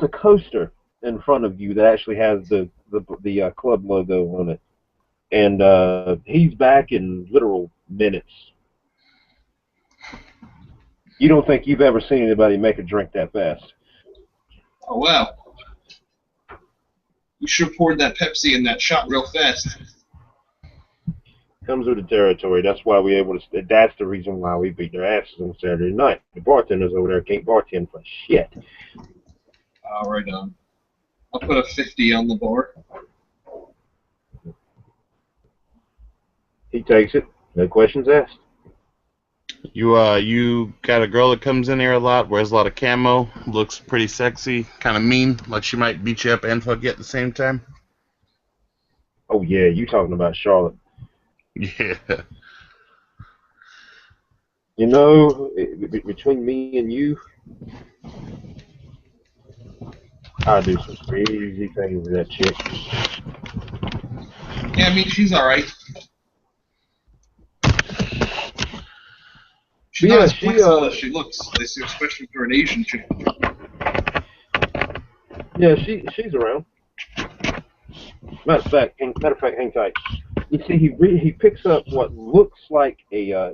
coaster in front of you that actually has the club logo on it, and he's back in literal minutes. You don't think you've ever seen anybody make a drink that fast? Oh wow. We should have poured that Pepsi in that shot real fast. Comes with the territory. That's why we able to. That's the reason why we beat their asses on Saturday night. The bartenders over there can't bartend for shit. All right, I'll put a 50 on the bar. He takes it. No questions asked. You got a girl that comes in here a lot, wears a lot of camo, looks pretty sexy, kind of mean, like she might beat you up and fuck you at the same time. Oh yeah, you talking about Charlotte? Yeah. You know, between me and you, I do some crazy things with that chick. Yeah, I mean she's all right. She's not as flexible as she looks, especially for an Asian chick. Yeah, she's around. Matter of fact, hang tight. You see, he picks up what looks like a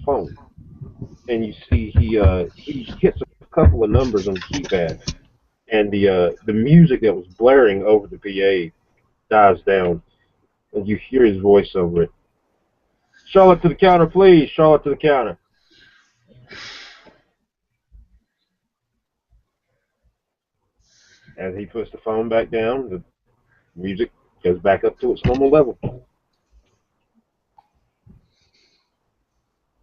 phone, and you see he hits a couple of numbers on the keypad, and the music that was blaring over the PA dies down, and you hear his voice over it. Charlotte to the counter, please. Charlotte to the counter. As he puts the phone back down, the music goes back up to its normal level.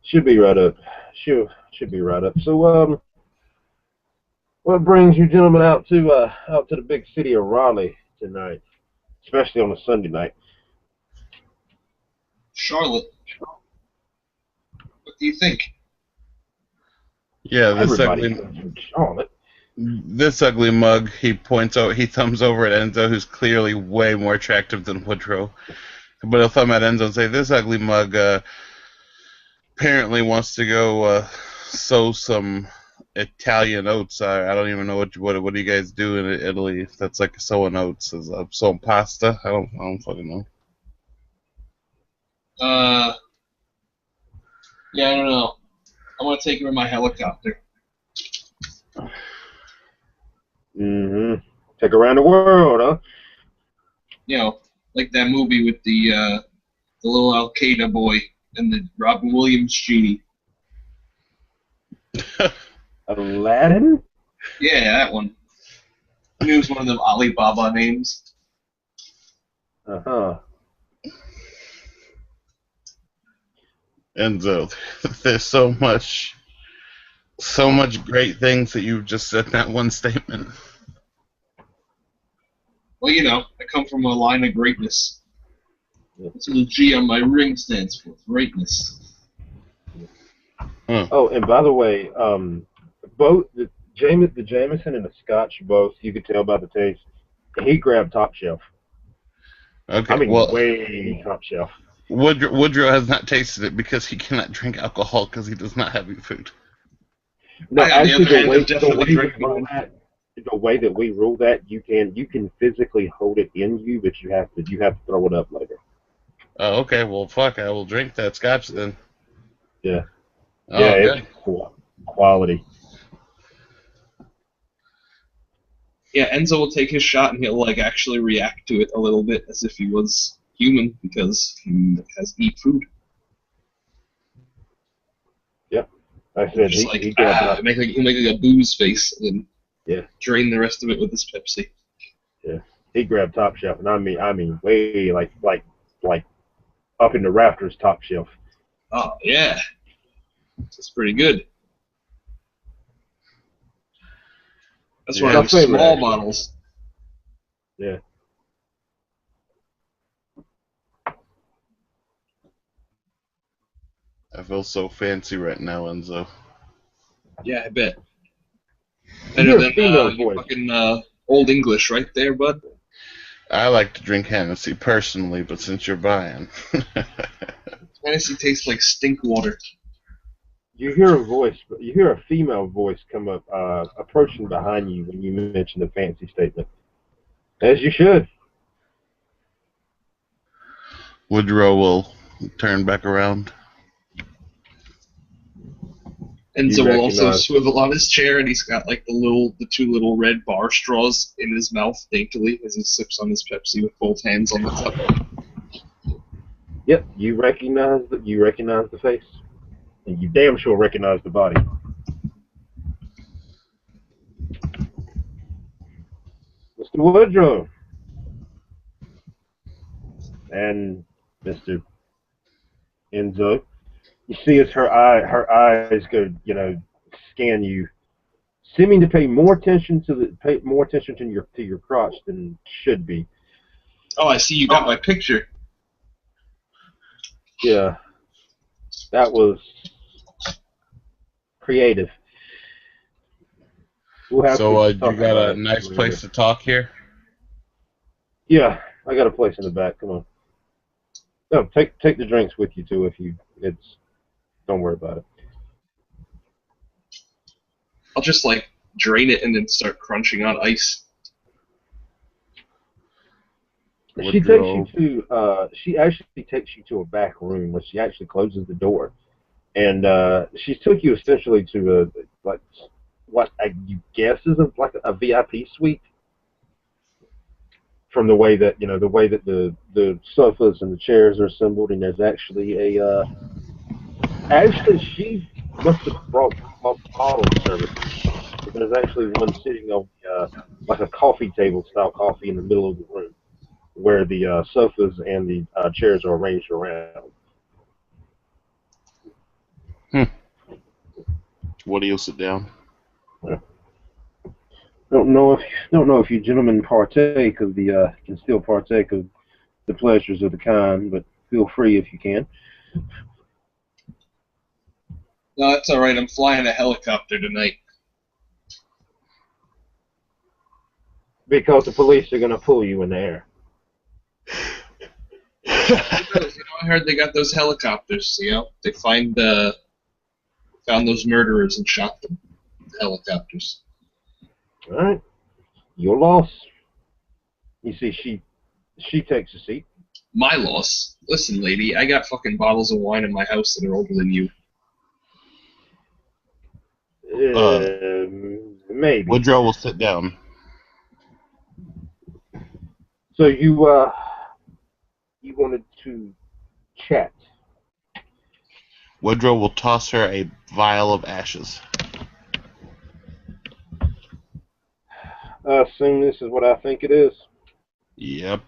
Should be right up. Should be right up. So, what brings you gentlemen out to the big city of Raleigh tonight, especially on a Sunday night? Charlotte, what do you think? Yeah, Everybody from Charlotte. this ugly mug. He points out. He thumbs over at Enzo, who's clearly way more attractive than Woodrow. But he'll thumb at Enzo and say, "This ugly mug apparently wants to go sow some Italian oats. I don't even know what do you guys do in Italy? That's like sowing oats, is sowing pasta. I don't fucking know." Yeah, I don't know. I want to take him in my helicopter. Mm-hmm. Take around the world, huh? You know, like that movie with the little Al Qaeda boy and the Robin Williams genie. Aladdin? Yeah, that one. I knew it was one of them Alibaba names. Uh-huh. Enzo, there's so much great things that you've just said in that one statement. Well, you know, I come from a line of greatness. That's what the G on my ring stands for, greatness. Oh, and by the way, both the Jameson and the Scotch, both you could tell by the taste. He grabbed top shelf. Okay, I mean, well, way top shelf. Woodrow has not tasted it because he cannot drink alcohol because he does not have any food. No, actually, the way that we rule that, you can physically hold it in you, but you have to throw it up later. Oh, okay. Well, fuck. I will drink that scotch then. Yeah. Oh, Yeah, okay. It's quality. Yeah, Enzo will take his shot and he'll like actually react to it a little bit as if he was human because he has to eat food. Yep. I said Just he grabbed he'll make like a booze face and yeah. drain the rest of it with his Pepsi. Yeah. He grabbed top shelf, and I mean way like up in the rafters top shelf. Oh yeah, it's pretty good. That's one of those small bottles. Yeah. I feel so fancy right now, Enzo. Yeah, I bet. Better than voice. fucking Old English right there, bud. I like to drink Hennessy personally, but since you're buying. Hennessy tastes like stink water. You hear a female voice come up, approaching behind you when you mention the fancy statement. As you should. Woodrow will turn back around. Enzo will also swivel on his chair, and he's got like the two little red bar straws in his mouth daintily as he sips on his Pepsi with both hands on the cup. Yep, you recognize the face, and you damn sure recognize the body. Mr. Woodrow and Mr. Enzo. You see as her eyes go, scan you, seeming to pay more attention to your crotch than should be. Oh, I see you got my picture. Yeah, that was creative. We'll have you got a nice place to talk here? Yeah, I got a place in the back. Come on. No, take the drinks with you too. Don't worry about it. I'll just like drain it and then start crunching on ice. She actually takes you to a back room where she actually closes the door, and she took you essentially to what you guess is a VIP suite. From the way that the sofas and the chairs are assembled, and there's actually she must have brought bottle service. there's actually one sitting on like a coffee table style coffee in the middle of the room, where the sofas and the chairs are arranged around. Hmm. Woody will sit down. Don't know if you gentlemen partake of the can still partake of the pleasures of the kind, but feel free if you can. No, that's all right. I'm flying a helicopter tonight. Because the police are going to pull you in the air. I heard they got those helicopters. They found those murderers and shot them. The helicopters. All right, your loss. You see, she takes a seat. My loss. Listen, lady, I got fucking bottles of wine in my house that are older than you. Maybe. Woodrow will sit down. So you wanted to chat. Woodrow will toss her a vial of ashes. I assume this is what I think it is. Yep.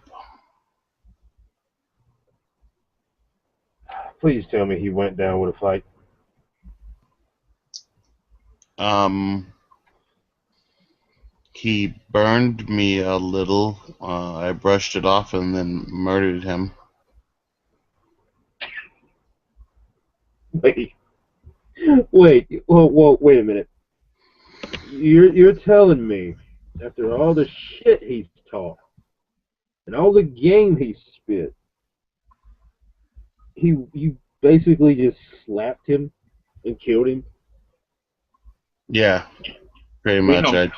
Please tell me he went down with a fight. He burned me a little. I brushed it off and then murdered him. Wait, wait a minute. You're telling me after all the shit he's taught and all the game he's spit, you basically just slapped him and killed him? Yeah, pretty You much. know,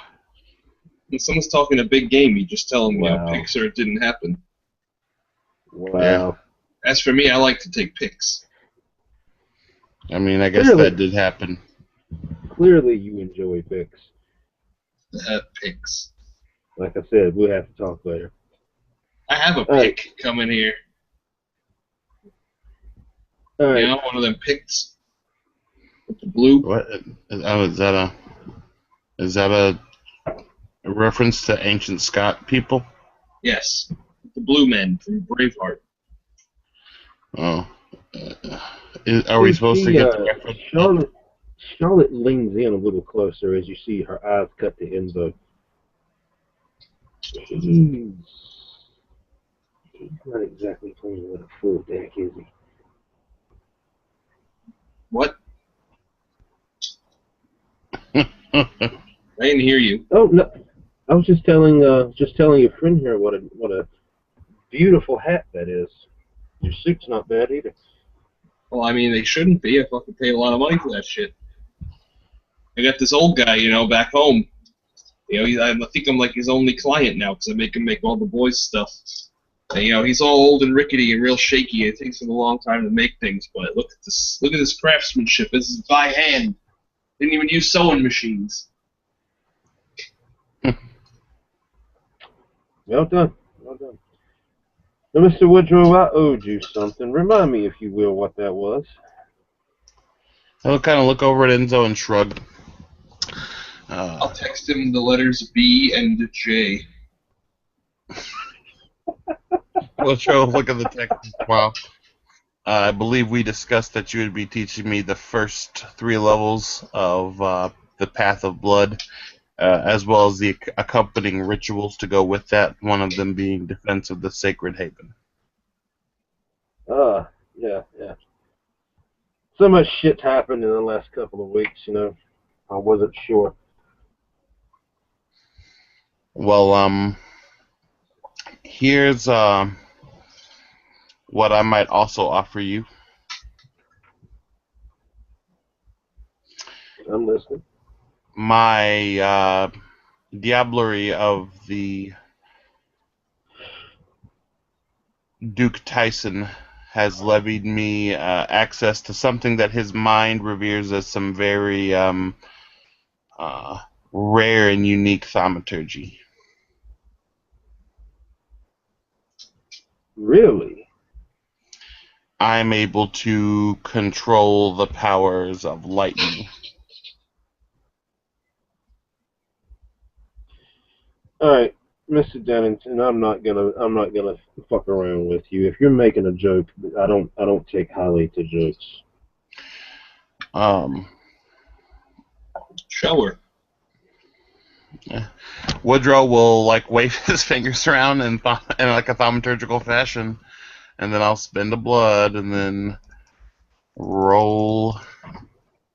when someone's talking a big game, you just tell them, Wow. pics or it didn't happen. Wow. Yeah. As for me, I like to take pics. I mean, I guess Clearly. that did happen. Clearly, you enjoy pics. Pics. Like I said, we'll have to talk later. I have a pic coming here. All right. One of them pics with the blue. What? Oh, is that a reference to ancient Scott people? Yes, the blue men from Braveheart. Oh. Are we supposed to get the reference? Charlotte leans in a little closer as you see her eyes cut to Enzo. He's not exactly playing with a full deck, is he? What? I didn't hear you. Oh no, I was just telling your friend here what a beautiful hat that is. Your suit's not bad either. Well, I mean, they shouldn't be. I fucking paid a lot of money for that shit. I got this old guy, back home. I think I'm like his only client now because I make him make all the boys' stuff. And, he's all old and rickety and real shaky. It takes him a long time to make things, but look at this. Look at this craftsmanship. This is by hand. Didn't even use sewing machines. Well done. Well done. Now, Mr. Woodrow, I owed you something. Remind me, if you will, what that was. I'll kind of look over at Enzo and shrug. I'll text him the letters B and J. Let's show look at the text. Wow. I believe we discussed that you would be teaching me the first 3 levels of the Path of Blood, as well as the accompanying rituals to go with that, one of them being Defense of the Sacred Haven. Yeah. So much shit happened in the last couple of weeks, I wasn't sure. Well, here's what I might also offer you. I'm listening. My diablerie of the Duke Tyson has levied me access to something that his mind reveres as some very rare and unique thaumaturgy. Really? I'm able to control the powers of lightning. All right, Mr. Dennington, I'm not gonna fuck around with you. If you're making a joke, I don't take highly to jokes. Um, Show her. Woodrow will like wave his fingers around in like a thaumaturgical fashion, and then I'll spin the blood, and then roll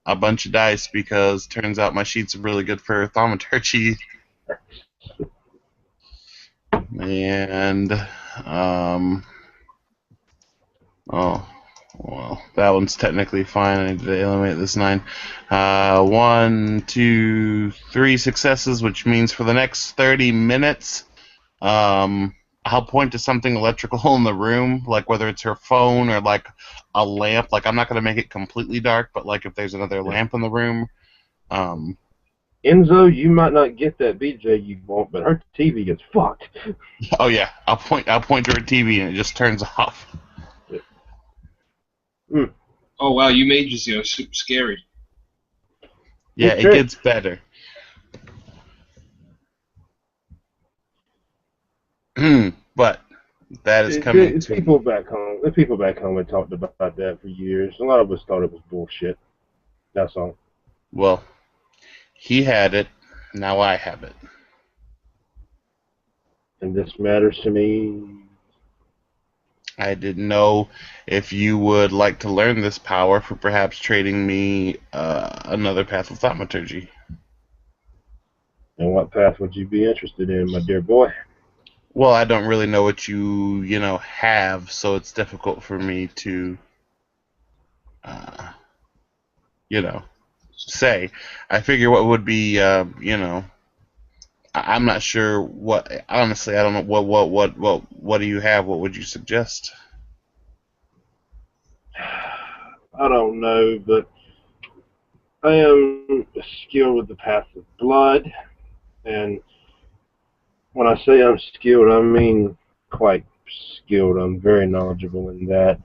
a bunch of dice because turns out my sheets are really good for thaumaturgy. And um, oh, well, that one's technically fine. I need to eliminate this 9. 1, 2, 3 successes, which means for the next 30 minutes, I'll point to something electrical in the room, like whether it's her phone or like a lamp. Like I'm not gonna make it completely dark, but like if there's another lamp in the room, um, Enzo, you might not get that BJ you want, but her TV gets fucked. oh yeah, I'll point to her TV and it just turns off. Mm, Oh wow, you made just super scary. Yeah, it okay. gets better. But that is coming to. The people back home had talked about that for years. A lot of us thought it was bullshit. That's all. Well, he had it. Now I have it. And this matters to me. I didn't know if you would like to learn this power for perhaps trading me another path of thaumaturgy. And what path would you be interested in, my dear boy? Well, I don't really know what you have, so it's difficult for me to, uh, you know, say. I figure what would be, I'm not sure what. Honestly, I don't know what do you have? What would you suggest? I don't know, but I am skilled with the path of blood, and when I say I'm skilled, I mean quite skilled. I'm very knowledgeable in that.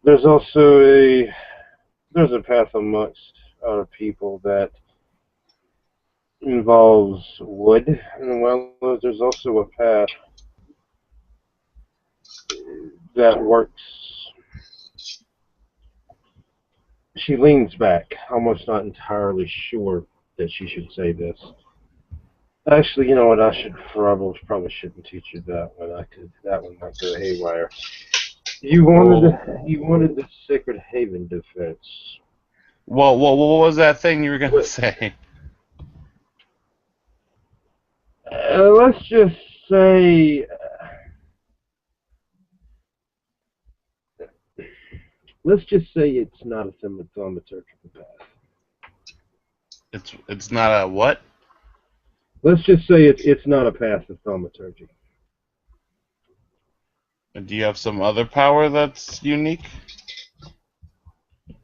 There's also there's a path amongst other people that involves wood, and well, there's also a path that works. She leans back, almost not entirely sure that she should say this. Actually, you know what? I should probably shouldn't teach you that one. That one might go haywire. Oh, You wanted the Sacred Haven defense. Well, what was that thing you were gonna What? say? Let's just say it's not a thaumaturgical path. It's not a what? Let's just say it's not a path of thaumaturgy. Do you have some other power that's unique?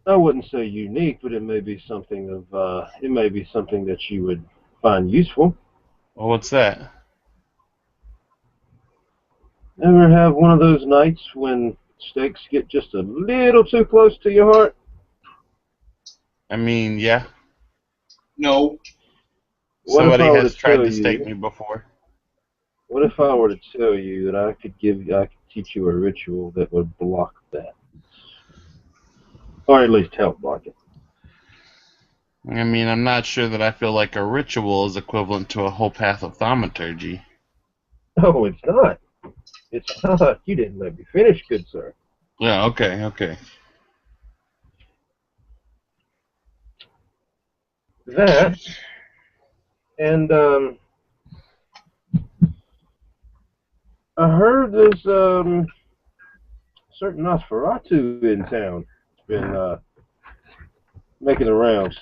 I wouldn't say unique, but it may be something that you would find useful. Well, what's that? Ever have one of those nights when stakes get just a little too close to your heart? I mean, yeah, no. What if somebody I were to has tried tell to stake you? me before. What if I were to tell you that I could teach you a ritual that would block that, or at least help block it? I mean, I'm not sure that I feel like a ritual is equivalent to a whole path of thaumaturgy. Oh, it's not. It's not. You didn't let me finish, good sir. Yeah, okay, okay. That and I heard there's certain Nosferatu in town. It's been making the rounds.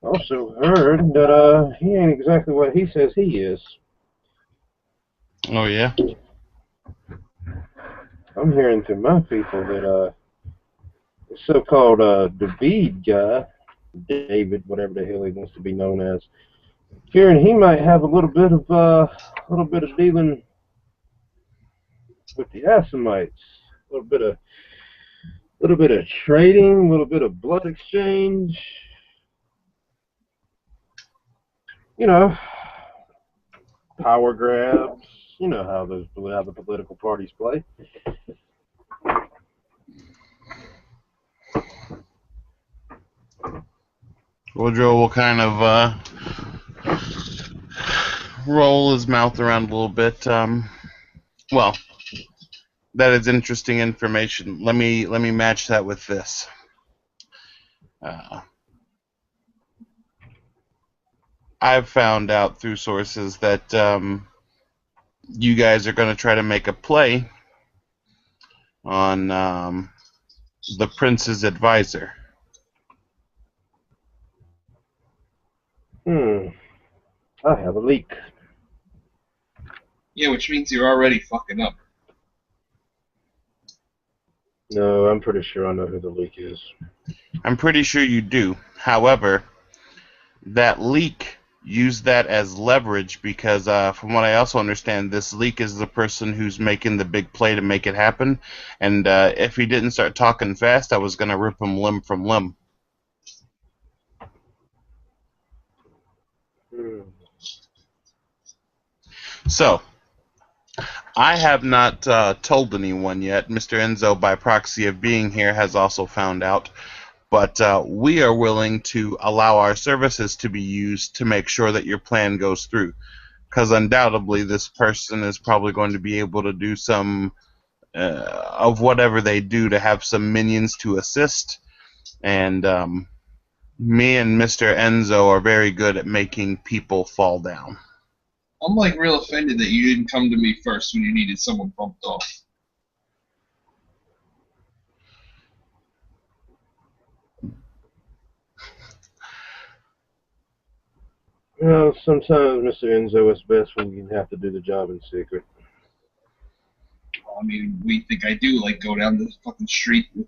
Also heard that he ain't exactly what he says he is. Oh yeah. I'm hearing through my people that the so-called David guy, David, whatever the hell he wants to be known as, hearing he might have a little bit of dealing with the Assamites, a little bit of trading, a little bit of blood exchange. You know, power grabs. You know how the political parties play. Woodrow will kind of roll his mouth around a little bit. Well, that is interesting information. Let me match that with this. I've found out through sources that you guys are going to try to make a play on the prince's advisor. I have a leak. Yeah, which means you're already fucking up. No, I'm pretty sure I know who the leak is. I'm pretty sure you do. However, that leak, use that as leverage because from what I also understand, this leak is the person who's making the big play to make it happen. And if he didn't start talking fast, I was going to rip him limb from limb. So, I have not told anyone yet. Mr. Enzo, by proxy of being here, has also found out. But we are willing to allow our services to be used to make sure that your plan goes through. Because undoubtedly, this person is probably going to be able to do some of whatever they do to have some minions to assist. And me and Mr. Enzo are very good at making people fall down. I'm like real offended that you didn't come to me first when you needed someone bumped off. Well, sometimes, Mr. Enzo, it's best when you have to do the job in secret. I mean, we think I do, like go down the fucking street with,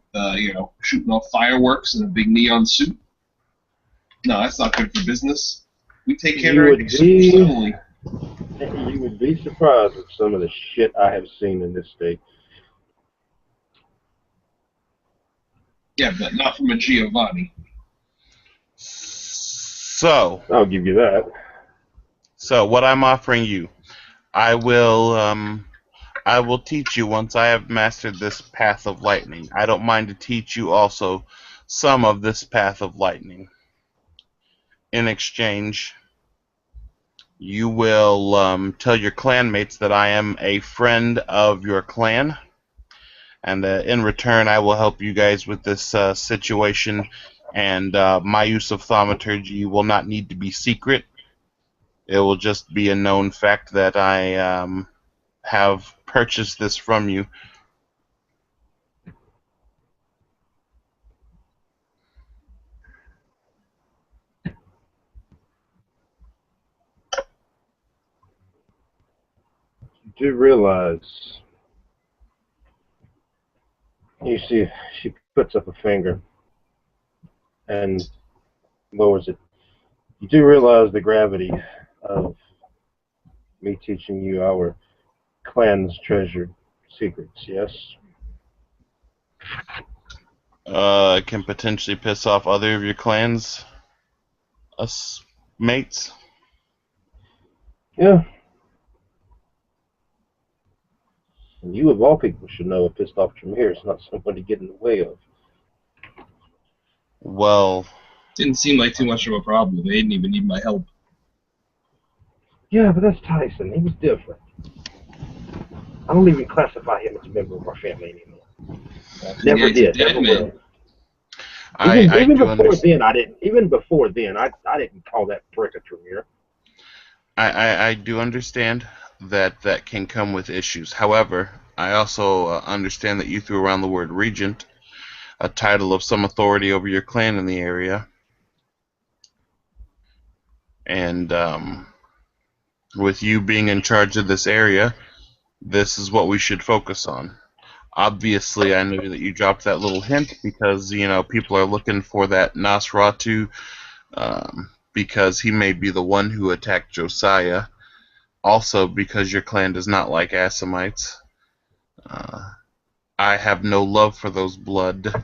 shooting off fireworks in a big neon suit. No, that's not good for business. We take care of everything super slowly. You would be surprised with some of the shit I have seen in this state. Yeah, but not from a Giovanni. So, I'll give you that. So, what I'm offering you, I will teach you once I have mastered this path of lightning. I don't mind to teach you also some of this path of lightning. In exchange, you will tell your clanmates that I am a friend of your clan, and in return, I will help you guys with this situation. And my use of thaumaturgy will not need to be secret. It will just be a known fact that I have purchased this from you. You do realize, you see, she puts up a finger and lowers it. You do realize the gravity of me teaching you our clan's treasured secrets, yes? It can potentially piss off other of your clan's mates. Yeah. And you, of all people, should know a pissed off Tremere is not someone to get in the way of. Well, Didn't seem like too much of a problem. They didn't even need my help. Yeah, but that's Tyson. He was different. I don't even classify him as a member of our family anymore. Never did. Never will. Even before then, I didn't. Even before then, I didn't call that prick a Tremere. I do understand that can come with issues. However, I also understand that you threw around the word regent, a title of some authority over your clan in the area. And with you being in charge of this area, this is what we should focus on. Obviously, I know that you dropped that little hint because, people are looking for that Nosferatu because he may be the one who attacked Josiah. Also, because your clan does not like Assamites. I have no love for those blood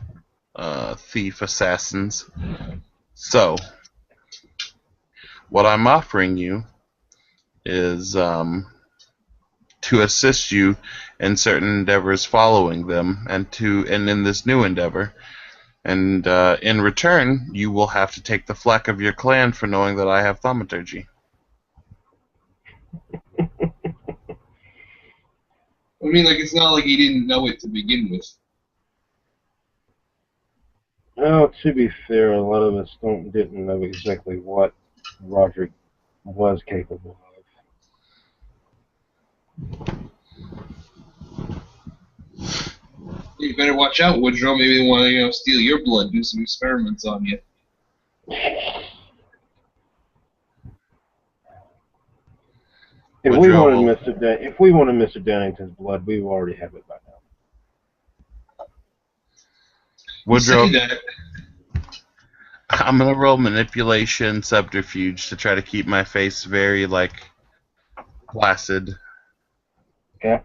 thief assassins. So, What I'm offering you is to assist you in certain endeavors following them, and in this new endeavor. And in return, you will have to take the flak of your clan for knowing that I have thaumaturgy. I mean, like, it's not like he didn't know it to begin with. Well, to be fair, a lot of us didn't know exactly what Roderick was capable You better watch out, Woodrow. Maybe they want to, steal your blood, do some experiments on you. of. Woodrow will. If we wanted Mr. Dannington's blood, we would already have it by now. You say Woodrow, that. I'm gonna roll manipulation subterfuge to try to keep my face very placid. Okay.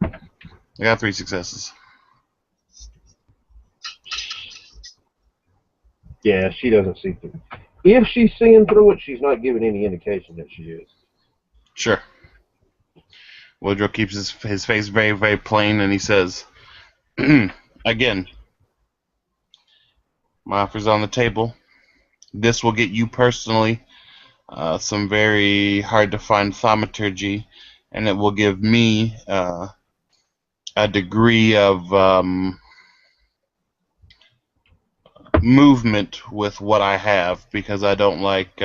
I got 3 successes. Yeah, she doesn't see through. If she's seeing through it, she's not giving any indication that she is. Sure. Woodrow keeps his face very, very plain, and he says, again, my offer's on the table. This will get you personally some very hard to find thaumaturgy, and it will give me a degree of movement with what I have, because I don't like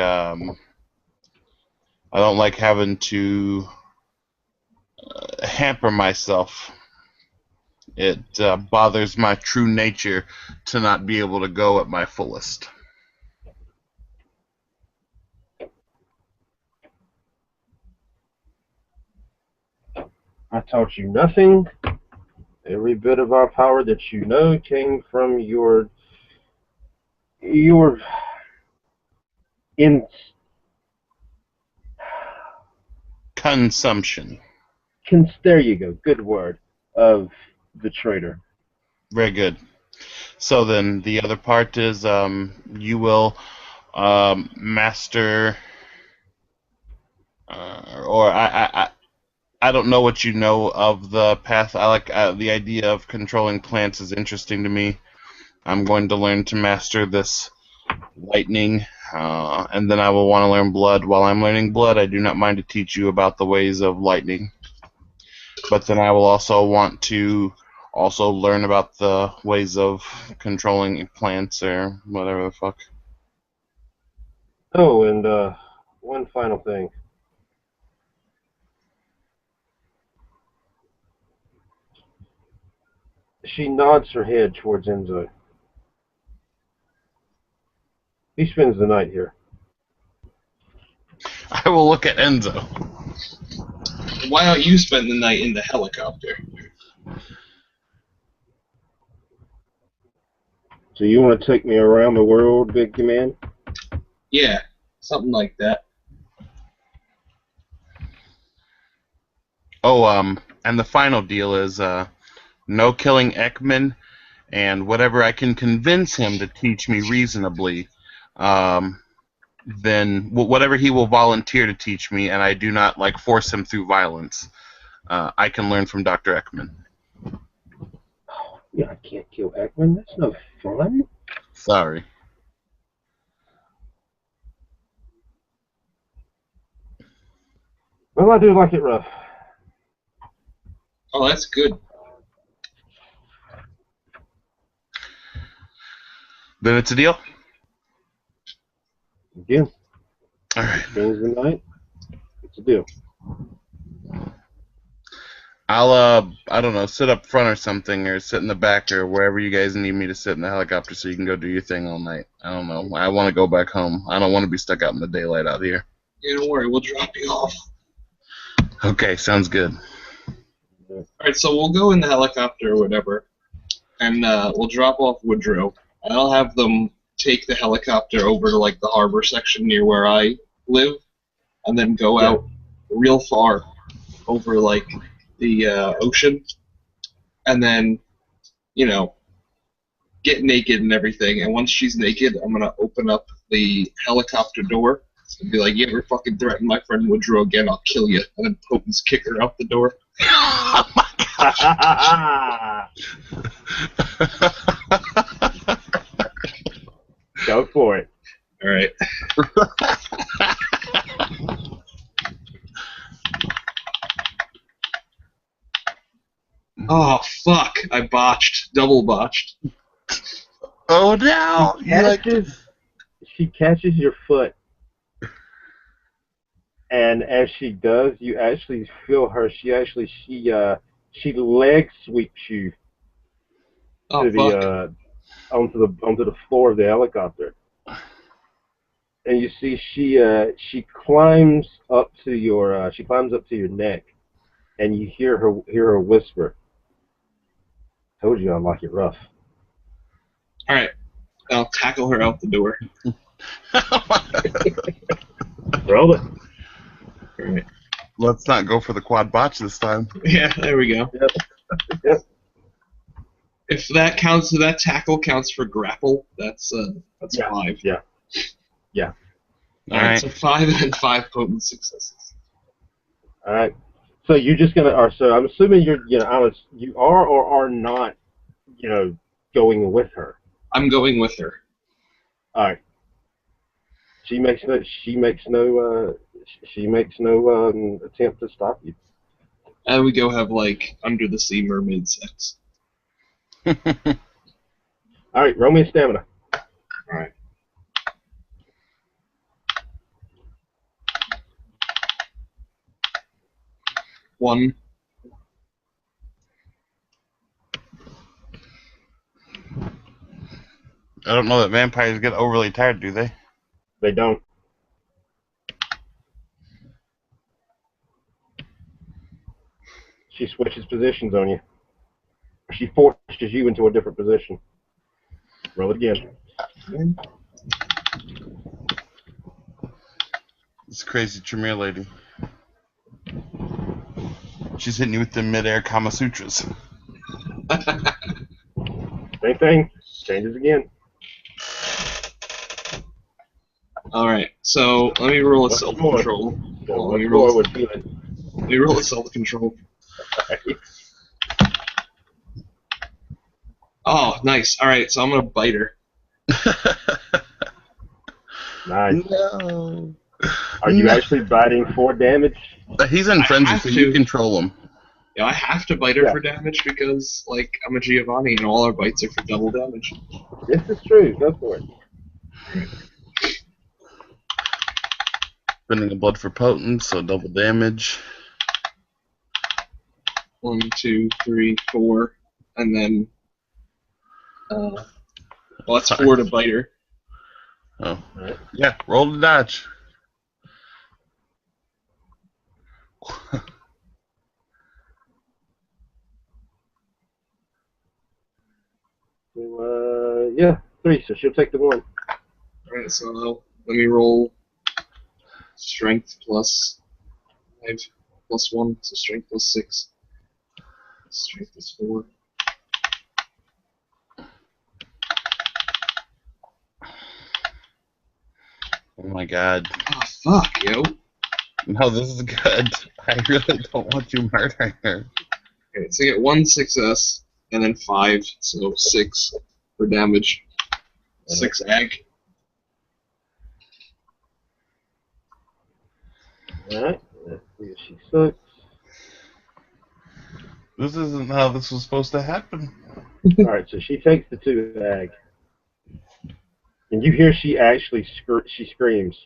having to hamper myself. It bothers my true nature to not be able to go at my fullest. I taught you nothing. Every bit of our power that you know came from your in Consumption. there you go, good word of the traitor. Very good. So then the other part is you will master, or I don't know what you know of the path. I like the idea of controlling plants is interesting to me. I'm going to learn to master this lightning, and then I will want to learn blood. While I'm learning blood, I do not mind to teach you about the ways of lightning. But then I will also want to also learn about the ways of controlling plants or whatever the fuck. Oh, and one final thing. She nods her head towards Enzo. He spends the night here. I will look at Enzo. Why don't you spend the night in the helicopter? So you want to take me around the world, big man? Yeah, something like that. Oh, and the final deal is no killing Ekman, and whatever I can convince him to teach me reasonably, then whatever he will volunteer to teach me, and I do not force him through violence, I can learn from Dr. Ekman. Yeah, I can't kill Ekman. That's no fun. Sorry. Well, I do like it rough. Oh, that's good. Then it's a deal? Again, Alright. spends the night. It's a deal. I'll, I don't know, sit up front or something, or sit in the back, or wherever you guys need me to sit in the helicopter so you can go do your thing all night. I don't know. I want to go back home. I don't want to be stuck out in the daylight out here. Yeah, don't worry, we'll drop you off. Okay, sounds good. Alright, so we'll go in the helicopter or whatever, and we'll drop off Woodrow, and I'll have them take the helicopter over to, the harbor section near where I live, and then go out real far over, the ocean, and then, get naked and everything. And once she's naked, I'm gonna open up the helicopter door and be like, "You ever fucking threaten my friend Woodrow again? I'll kill you." And then Potence kick her out the door. Oh my Go for it. All right. Oh fuck! I botched. Double botched. Oh no! She catches your foot, and as she does, you actually feel her. She leg sweeps you Oh to fuck! the onto the floor of the helicopter, and you see she climbs up to your neck, and you hear her whisper, "Told you I like it rough." All right. I'll tackle her out the door. Roll it. All right. Let's not go for the quad botch this time. Yeah, there we go. Yep. If that counts, if that tackle counts for grapple, that's 5. Yeah. All right, Alright. so 5 and 5 potent successes. All right. So you're just gonna, or so I'm assuming you are or are not, going with her. I'm going with her. All right. She makes no attempt to stop you. And we go have like under the sea mermaid sex. All right. Roll me a stamina. All right. One. I don't know that vampires get overly tired, do they? They don't. She switches positions on you. She forces you into a different position. Roll it again. This crazy Tremere lady. She's hitting you with the mid-air Kama Sutras. Same thing. Changes again. All right. So let me roll a What's self-control. So Let me what's roll. more with feeling? Let me roll a self-control. Oh, nice. All right. So I'm gonna bite her. Nice. No. Are you actually biting for damage? He's in I frenzy, have so you to. control him. Yeah, I have to bite her Yeah. for damage because, like, I'm a Giovanni and all our bites are for double damage. This is true. Go for it. Spending a blood for potent, so double damage. 1, 2, 3, 4, and then well, that's 4 to bite her. Oh. Alright. Yeah, roll the dodge. So, yeah, 3. So she'll take the 1. Alright, so let me roll strength plus 5 plus 1, so strength plus 6. Strength plus 4. Oh my god. Oh, fuck, yo. No, this is good. I really don't want you murdering her. Okay, so I get 1 success, and then 5, so 6 for damage. 6 ag. Alright, let's see if she sucks. This isn't how this was supposed to happen. Alright, so she takes the 2 ag. And you hear she actually she screams.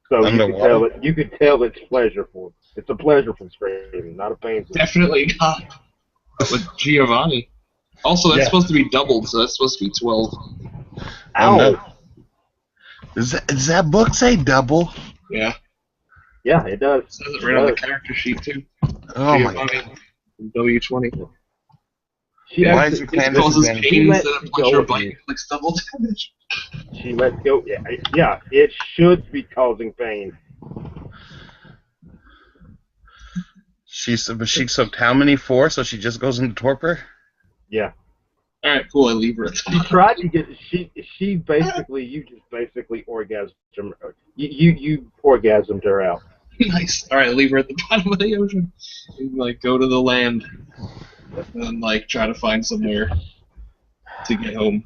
So you could tell it's pleasurable. It's a pleasurable scream, not a painful. Definitely not with Giovanni. Also, that's Yeah. supposed to be doubled, so that's supposed to be 12. Oh no. Does that book say double? Yeah. Yeah, it does. It says it right on the character sheet, too. Oh my Giovanni god. from W20. She Why actually, is your It clan causes disadvantage? pain lets instead of go pleasure of bite, you. inflicts double damage. She lets go. Yeah, it should be causing pain. She soaked how many? 4, so she just goes into torpor? Yeah. All right, cool. I leave her at the She bottom. tried to get she basically you just basically orgasmed you orgasmed her out. Nice. All right, leave her at the bottom of the ocean. And, like, go to the land and then, like, try to find somewhere to get home.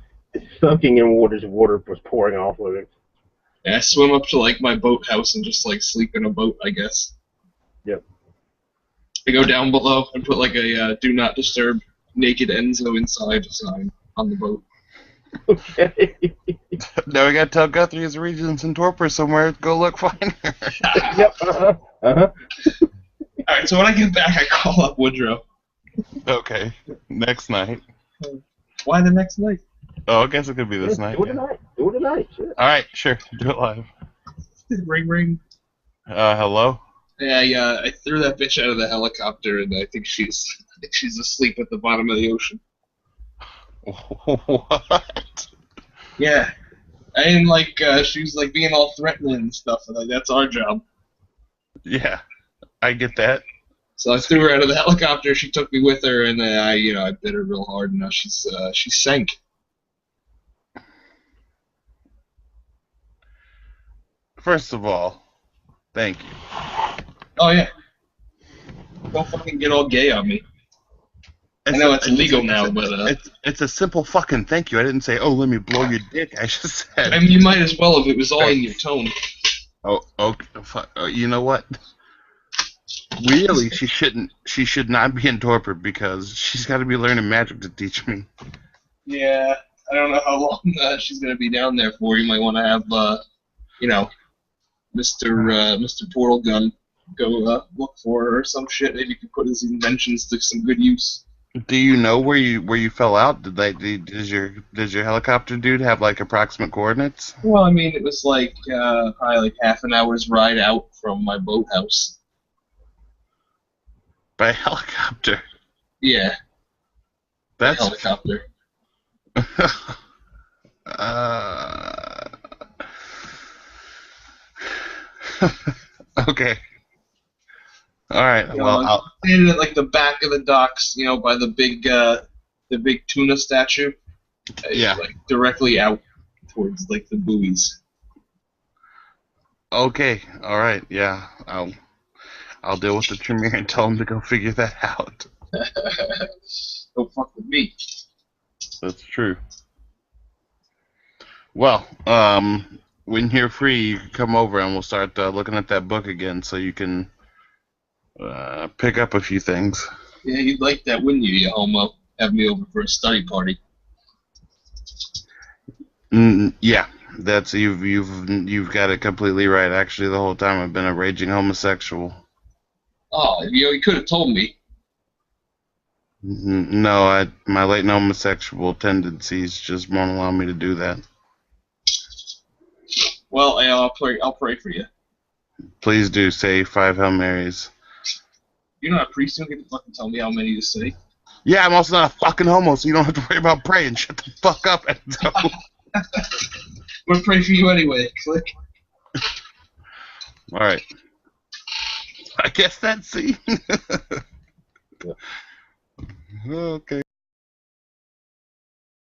Soaking in water was pouring off of it. And I swim up to like my boathouse and just like sleep in a boat, I guess. Yep. I go down below and put like a "Do Not Disturb" naked Enzo inside sign on the boat. Okay. Now we got to tell Guthrie his regions and torpor somewhere. Go look, find her. Yep. Uh-huh. All right, so when I get back, I call up Woodrow. Okay, next night. Why the next night? Oh, I guess it could be this night. Do it tonight. Do it tonight. Shit. All right, sure. Do it live. Ring ring. Hello? Yeah, I threw that bitch out of the helicopter, and I think she's asleep at the bottom of the ocean. What? Yeah, I didn't like. She was like being all threatening and stuff. And like, that's our job. Yeah, I get that. So I threw her out of the helicopter. She took me with her, and I bit her real hard, and now she sank. First of all, thank you. Oh yeah, don't fucking get all gay on me. I know it's illegal now, but it's a simple fucking thank you. I didn't say, oh, let me blow your dick. I just said. I mean, you might as well if it was all in your tone. Oh, okay. You know what? Really, she should not be in torpor because she's got to be learning magic to teach me. Yeah, I don't know how long she's gonna be down there for. You might want to have, Mr. Portal Gun go look for her or some shit. Maybe you could put his inventions to some good use. Do you know where you fell out? Does your helicopter dude have like approximate coordinates? Well, I mean, it was like probably like half an hour's ride out from my boathouse. By helicopter. Yeah, That's helicopter. Okay. All right. Well, I'm standing at like the back of the docks, by the big tuna statue. Yeah. Like directly out towards like the buoys. Okay. All right. Yeah. I'll deal with the Tremere and tell him to go figure that out. Don't fuck with me. That's true. Well, when you're free, you can come over and we'll start looking at that book again, so you can pick up a few things. Yeah, you'd like that, wouldn't you, you homo? Have me over for a study party. Yeah, that's you've got it completely right. Actually, the whole time I've been a raging homosexual. Oh, you could have told me. No, my latent homosexual tendencies just won't allow me to do that. Well, I'll pray for you. Please do say 5 Hail Marys. You're not a priest. You don't get to fucking tell me how many to say. Yeah, I'm also not a fucking homo, so you don't have to worry about praying. Shut the fuck up, Enzo. I'm gonna pray for you anyway. Click. All right. I guess that's it. Okay.